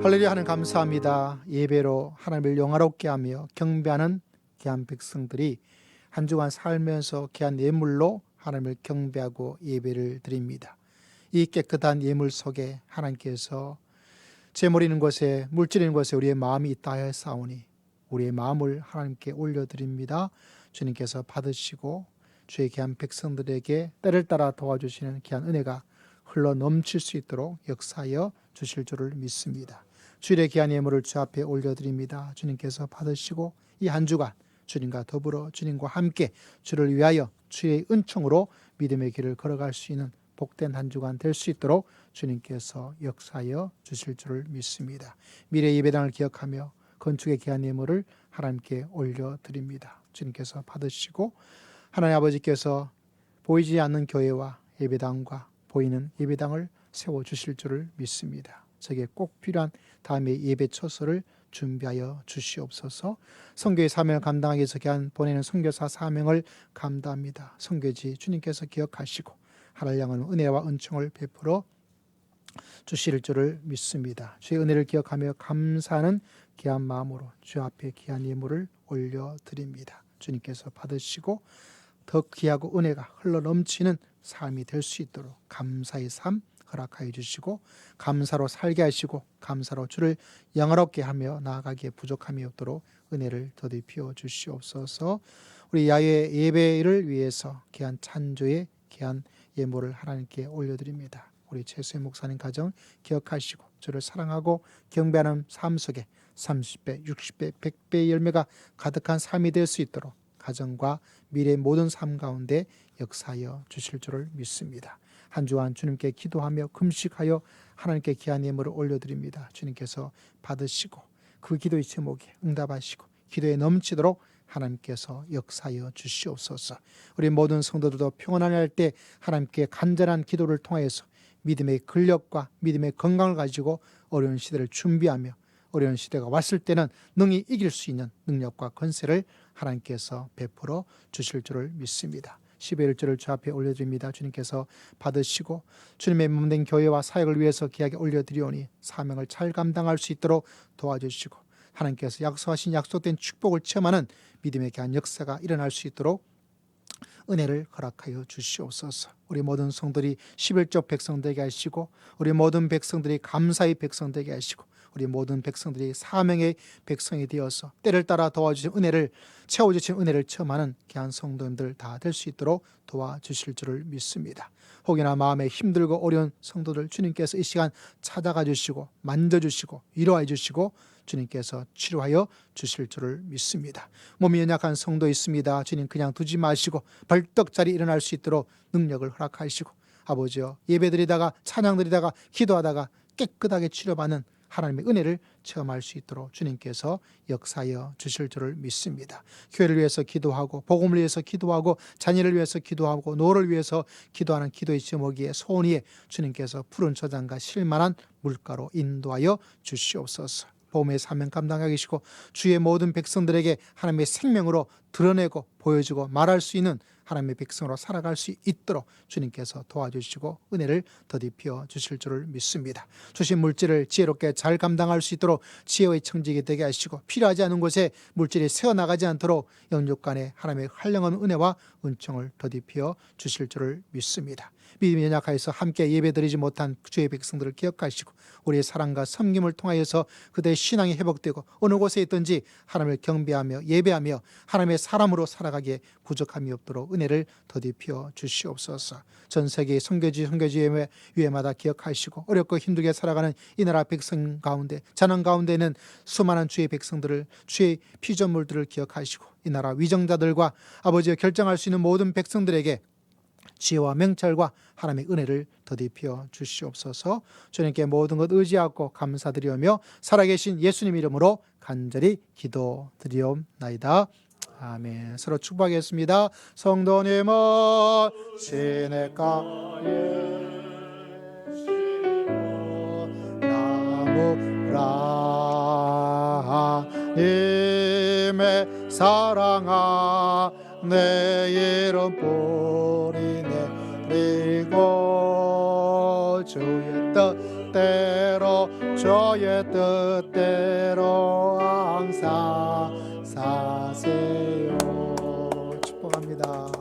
할렐루야. 하나님 감사합니다. 예배로 하나님을 영화롭게 하며 경배하는 귀한 백성들이 한 주간 살면서 귀한 예물로 하나님을 경배하고 예배를 드립니다. 이 깨끗한 예물 속에 하나님께서 재물이는 것에 물질이는 것에 우리의 마음이 있다 하였사오니 우리의 마음을 하나님께 올려드립니다. 주님께서 받으시고 주의 귀한 백성들에게 때를 따라 도와주시는 귀한 은혜가 흘러 넘칠 수 있도록 역사하여 주실 줄을 믿습니다. 주일의 귀한 예물을 주 앞에 올려드립니다. 주님께서 받으시고 이 한 주간 주님과 더불어 주님과 함께 주를 위하여 주의 은총으로 믿음의 길을 걸어갈 수 있는 복된 한 주간 될 수 있도록 주님께서 역사하여 주실 줄을 믿습니다. 미래 예배당을 기억하며 건축의 귀한 예물을 하나님께 올려드립니다. 주님께서 받으시고 하나님 아버지께서 보이지 않는 교회와 예배당과 보이는 예배당을 세워주실 줄을 믿습니다. 저게 꼭 필요한 다음에 예배 처소를 준비하여 주시옵소서. 선교의 사명을 감당하기 위해서 보내는 선교사 사명을 감당합니다. 선교지 주님께서 기억하시고 하나를 향한 은혜와 은총을 베풀어 주실 줄을 믿습니다. 주의 은혜를 기억하며 감사하는 귀한 마음으로 주 앞에 귀한 예물을 올려드립니다. 주님께서 받으시고 더 귀하고 은혜가 흘러넘치는 삶이 될 수 있도록 감사의 삶 허락하여 주시고 감사로 살게 하시고 감사로 주를 영화롭게 하며 나아가기에 부족함이 없도록 은혜를 더디피워 주시옵소서. 우리 야외 예배를 위해서 귀한 찬조의 귀한 예물을 하나님께 올려드립니다. 우리 최수의 목사님 가정 기억하시고 주를 사랑하고 경배하는 삶 속에 30배, 60배, 100배의 열매가 가득한 삶이 될 수 있도록 가정과 미래의 모든 삶 가운데 역사하여 주실 줄을 믿습니다. 한 주간 주님께 기도하며 금식하여 하나님께 귀한 예물을 올려드립니다. 주님께서 받으시고 그 기도의 제목에 응답하시고 기도에 넘치도록 하나님께서 역사하여 주시옵소서. 우리 모든 성도들도 평안하게 할 때 하나님께 간절한 기도를 통하여서 믿음의 근력과 믿음의 건강을 가지고 어려운 시대를 준비하며 어려운 시대가 왔을 때는 능히 이길 수 있는 능력과 권세를 하나님께서 베풀어 주실 줄을 믿습니다. 10의 1절을 주 앞에 올려드립니다. 주님께서 받으시고 주님의 몸된 교회와 사역을 위해서 귀하게 올려드리오니 사명을 잘 감당할 수 있도록 도와주시고 하나님께서 약속하신 약속된 축복을 체험하는 믿음의 귀한 역사가 일어날 수 있도록 은혜를 허락하여 주시옵소서. 우리 모든 성들이 11족 백성 되게 하시고 우리 모든 백성들이 감사의 백성 되게 하시고 우리 모든 백성들이 사명의 백성이 되어서 때를 따라 도와주신 은혜를 채워주신 은혜를 체험하는 귀한 성도님들 다 될 수 있도록 도와주실 줄을 믿습니다. 혹여나 마음에 힘들고 어려운 성도들 주님께서 이 시간 찾아가 주시고 만져주시고 위로해 주시고 주님께서 치료하여 주실 줄을 믿습니다. 몸이 연약한 성도 있습니다. 주님 그냥 두지 마시고 벌떡자리 일어날 수 있도록 능력을 허락하시고 아버지여 예배드리다가 찬양드리다가 기도하다가 깨끗하게 치료받는 하나님의 은혜를 체험할 수 있도록 주님께서 역사하여 주실 줄을 믿습니다. 교회를 위해서 기도하고 복음을 위해서 기도하고 자녀를 위해서 기도하고 노를 위해서 기도하는 기도의 제목이에 소원이에 주님께서 푸른 저장과 실만한 물가로 인도하여 주시옵소서. 복음의 사명 감당하게 하시고 주의 모든 백성들에게 하나님의 생명으로 드러내고 보여주고 말할 수 있는 하나님의 백성으로 살아갈 수 있도록 주님께서 도와주시고 은혜를 더디펴 주실 줄을 믿습니다. 주신 물질을 지혜롭게 잘 감당할 수 있도록 지혜의 청지기 되게 하시고 필요하지 않은 곳에 물질이 새어나가지 않도록 영육 간에 하나님의 활령한 은혜와 은총을 더디펴 주실 줄을 믿습니다. 믿음이 연약하여서 함께 예배드리지 못한 주의 백성들을 기억하시고 우리의 사랑과 섬김을 통하여서 그들의 신앙이 회복되고 어느 곳에 있든지 하나님을 경배하며 예배하며 하나님의 사람으로 살아가기에 부족함이 없도록 은혜를 더디펴 주시옵소서. 전 세계의 선교지 위에마다 기억하시고 어렵고 힘들게 살아가는 이 나라 백성 가운데 자난 가운데는 수많은 주의 백성들을 주의 피조물들을 기억하시고 이 나라 위정자들과 아버지의 결정할 수 있는 모든 백성들에게 지혜와 명철과 하나님의 은혜를 더디펴 주시옵소서. 주님께 모든 것 의지하고 감사드리오며 살아계신 예수님 이름으로 간절히 기도드리옵나이다. 아멘. 서로 축복하겠습니다. 성도님은 시냇가에 나무라 님의 사랑아 내 이름 뿌리 내리고 주의 뜻대로 항상 사세요. 축복합니다.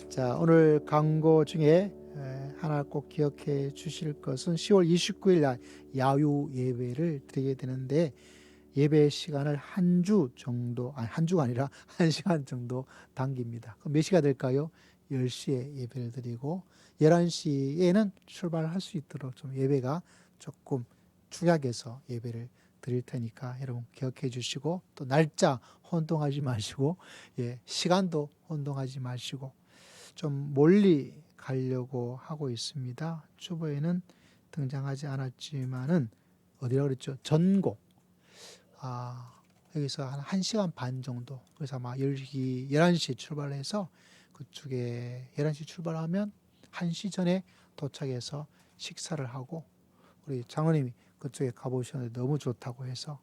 자, 오늘 강고 중에 하나 꼭 기억해 주실 것은 10월 29일 날 야유 예배를 드리게 되는데 예배 시간을 한 주 정도, 한 주가 아니라 1시간 정도 당깁니다. 그럼 몇 시가 될까요? 10시에 예배를 드리고 11시에는 출발할 수 있도록 좀 예배가 조금 축약해서 예배를 드릴 테니까 여러분 기억해 주시고 또 날짜 혼동하지 마시고 시간도 혼동하지 마시고 좀 멀리 가려고 하고 있습니다. 주보에는 등장하지 않았지만은 어디라고 그랬죠? 전곡. 여기서 한 1시간 반 정도. 그래서 아마 11시에 출발해서 그쪽에 11시 출발하면 1시 전에 도착해서 식사를 하고 우리 장로님이 그쪽에 가보셨는데 너무 좋다고 해서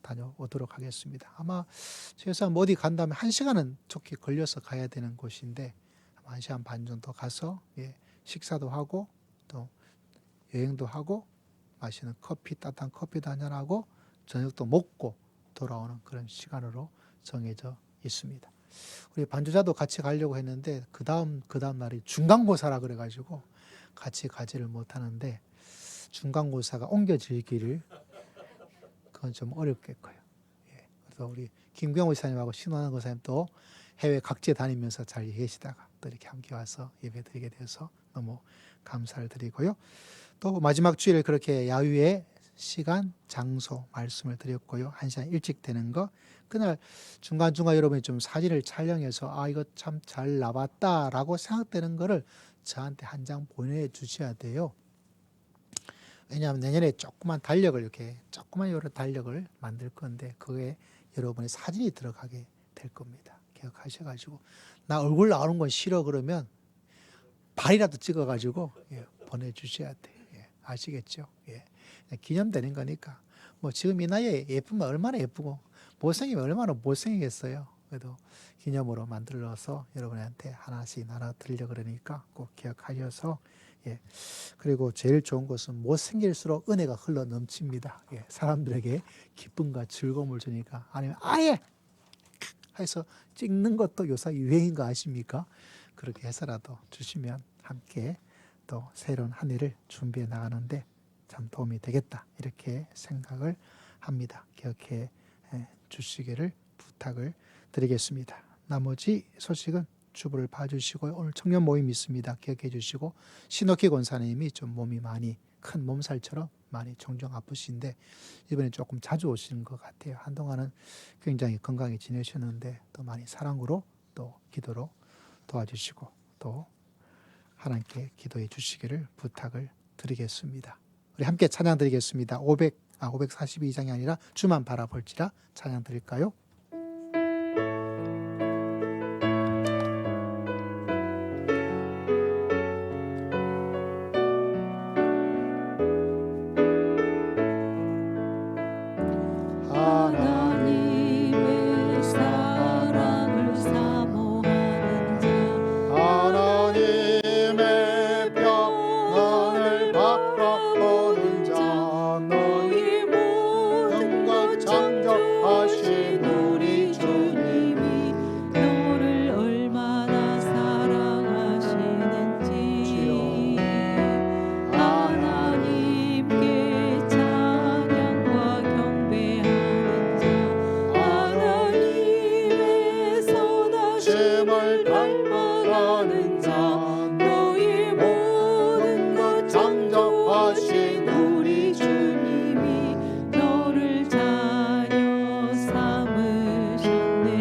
다녀오도록 하겠습니다. 아마 최소한 어디 간다면 1시간은 좋게 걸려서 가야 되는 곳인데 아마 1시간 반 정도 가서 식사도 하고 또 여행도 하고 마시는 따뜻한 커피도 한잔하고 저녁도 먹고 돌아오는 그런 시간으로 정해져 있습니다. 우리 반주자도 같이 가려고 했는데 그 다음 날이 중간고사라 그래가지고 같이 가지를 못하는데 중간고사가 옮겨지기를 그건 좀 어렵겠고요. 그래서 우리 김경호 이사님하고 신원한 고사님 또 해외 각지에 다니면서 잘 계시다가 또 이렇게 함께 와서 예배드리게 돼서 너무 감사를 드리고요. 또 마지막 주일 그렇게 야유의 시간, 장소 말씀을 드렸고요. 1시간 일찍 되는 거 그날 중간중간 여러분이 좀 사진을 촬영해서 이거 참 잘 나왔다라고 생각되는 거를 저한테 한 장 보내주셔야 돼요. 왜냐하면 내년에 조그만 달력을 만들 건데 그게 여러분의 사진이 들어가게 될 겁니다. 기억하셔가지고 나 얼굴 나오는 건 싫어 그러면 발이라도 찍어가지고 보내주셔야 돼요. 아시겠죠? 기념되는 거니까 뭐 지금 이 나이에 예쁘면 얼마나 예쁘고 못생기면 얼마나 못생기겠어요. 그래도 기념으로 만들어서 여러분한테 하나씩 나눠 드리려고 그러니까 꼭 기억하셔서 그리고 제일 좋은 것은 못생길수록 은혜가 흘러 넘칩니다. 사람들에게 기쁨과 즐거움을 주니까 아니면 아예 해서 찍는 것도 요새 유행인 거 아십니까? 그렇게 해서라도 주시면 함께 또 새로운 한 해를 준비해 나가는데 참 도움이 되겠다 이렇게 생각을 합니다. 기억해 주시기를 부탁을 드리겠습니다. 나머지 소식은 주부를 봐주시고 오늘 청년 모임 있습니다. 기억해 주시고 신옥희 권사님이 좀 몸이 많이 큰 몸살처럼 많이 종종 아프신데 이번에 조금 자주 오시는 것 같아요. 한동안은 굉장히 건강히 지내셨는데 또 많이 사랑으로 또 기도로 도와주시고 또 하나님께 기도해 주시기를 부탁을 드리겠습니다. 우리 함께 찬양 드리겠습니다. 542장이 아니라 주만 바라볼지라 찬양 드릴까요? 하나님의 사랑을 사모하는 자 하나님의 평안을 바라보는 자 너희 모든 것 창조하신 우리 주님이 너를 얼마나 사랑하시는지 하나님께 찬양과 경배하는 자 하나님의 선하심을 닮아가는 자 너희 모든 것 창조하신 우리 주님이 너를 자녀 삼으셨네.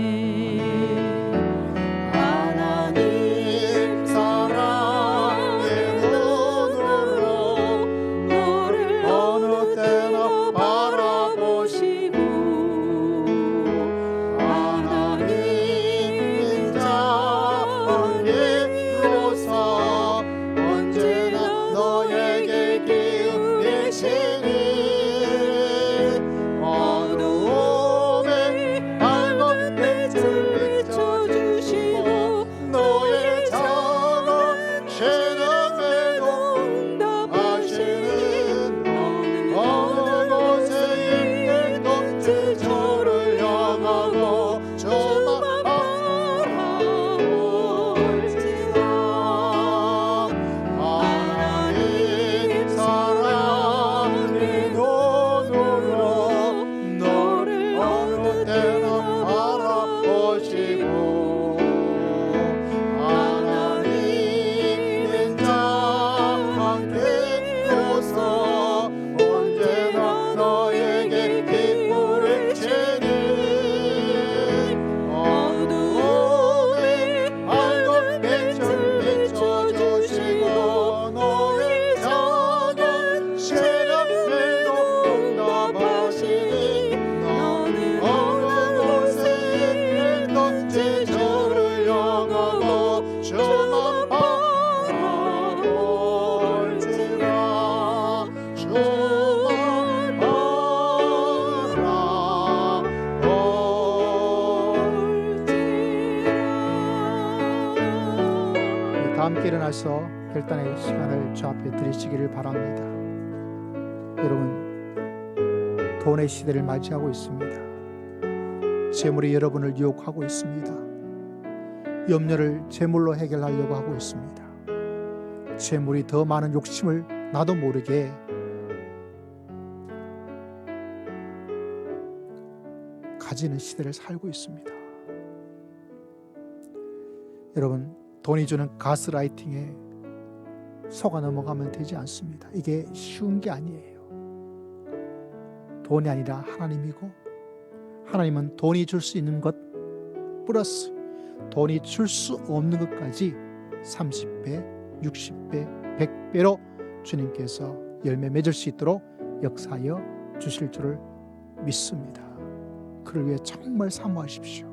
하나님 사랑의 눈으로 너를 어느 때나 바라보시고 하나님 자녀로서 언제나 너에게 기울이시니 어두움에 밝은 빛을 비춰주시고 너의 작은 신음에도 응답하시는 어느 곳에 있든지 저를 향하고 저만 바라볼지라 하나님 사랑의 눈으로 너를 어느 때나 바라보시고 하나님 자녀로서 언제나 너에게 기쁨을 주니 어두움에 밝은 빛을 비춰주시고 너의 작은 신음에도 응답하시니 너는 어느 곳에 있든지 저를 향하고 저만 바라볼지라 저만 바라볼지라. 다 함께 일어나서 결단의 시간을 주 앞에 드리시기를 바랍니다. 여러분, 돈의 시대를 맞이하고 있습니다. 재물이 여러분을 유혹하고 있습니다. 염려를 재물로 해결하려고 하고 있습니다. 재물이 더 많은 욕심을 나도 모르게 가지는 시대를 살고 있습니다. 여러분, 돈이 주는 가스라이팅에 속아 넘어가면 되지 않습니다. 이게 쉬운 게 아니에요. 돈이 아니라 하나님이고 하나님은 돈이 줄 수 있는 것 플러스 돈이 줄 수 없는 것까지 30배, 60배, 100배로 주님께서 열매 맺을 수 있도록 역사하여 주실 줄을 믿습니다. 그를 위해 정말 사모하십시오.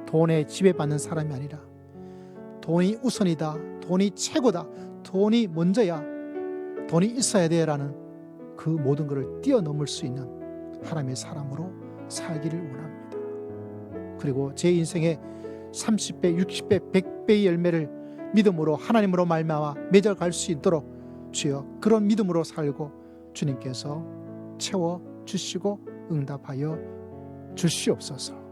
돈에 지배받는 사람이 아니라 돈이 우선이다, 돈이 최고다, 돈이 먼저야, 돈이 있어야 돼라는 그 모든 것을 뛰어넘을 수 있는 하나님의 사람으로 살기를 원합니다. 그리고 제 인생에 30배, 60배, 100배의 열매를 믿음으로 하나님으로 말미암아 맺어갈 수 있도록 주여 그런 믿음으로 살고 주님께서 채워주시고 응답하여 주시옵소서.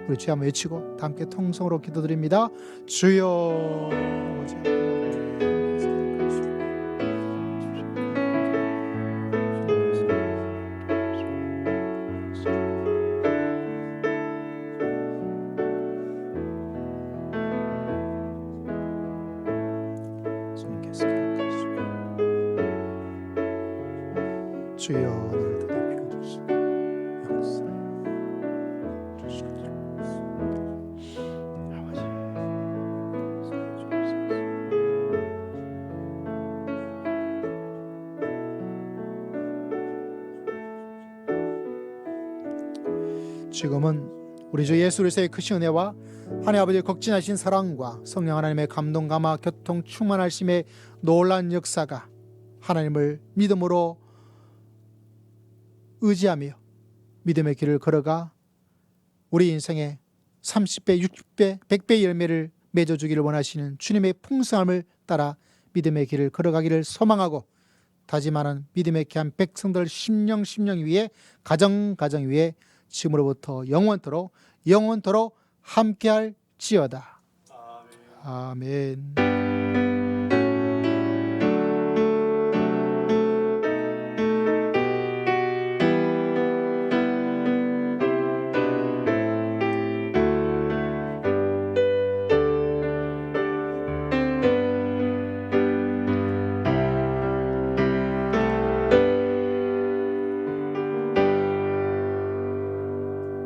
우리 주여 한번 외치고 다 함께 통성으로 기도드립니다. 주여 주여 오늘 더럽혀 주시고 역사여 주시고 아버지 지금은 우리 주 예수 그리스도의 크신 은혜와 하나님 아버지의 극진하신 사랑과 성령 하나님의 감동 감화 교통 충만하심의 놀라운 역사가 하나님을 믿음으로 의지하며 믿음의 길을 걸어가 우리 인생에 30배, 60배, 100배의 열매를 맺어주기를 원하시는 주님의 풍성함을 따라 믿음의 길을 걸어가기를 소망하고 다짐하는 믿음의 귀한 백성들 심령 위에 가정 위에 지금으로부터 영원토록 함께할지어다. 아멘.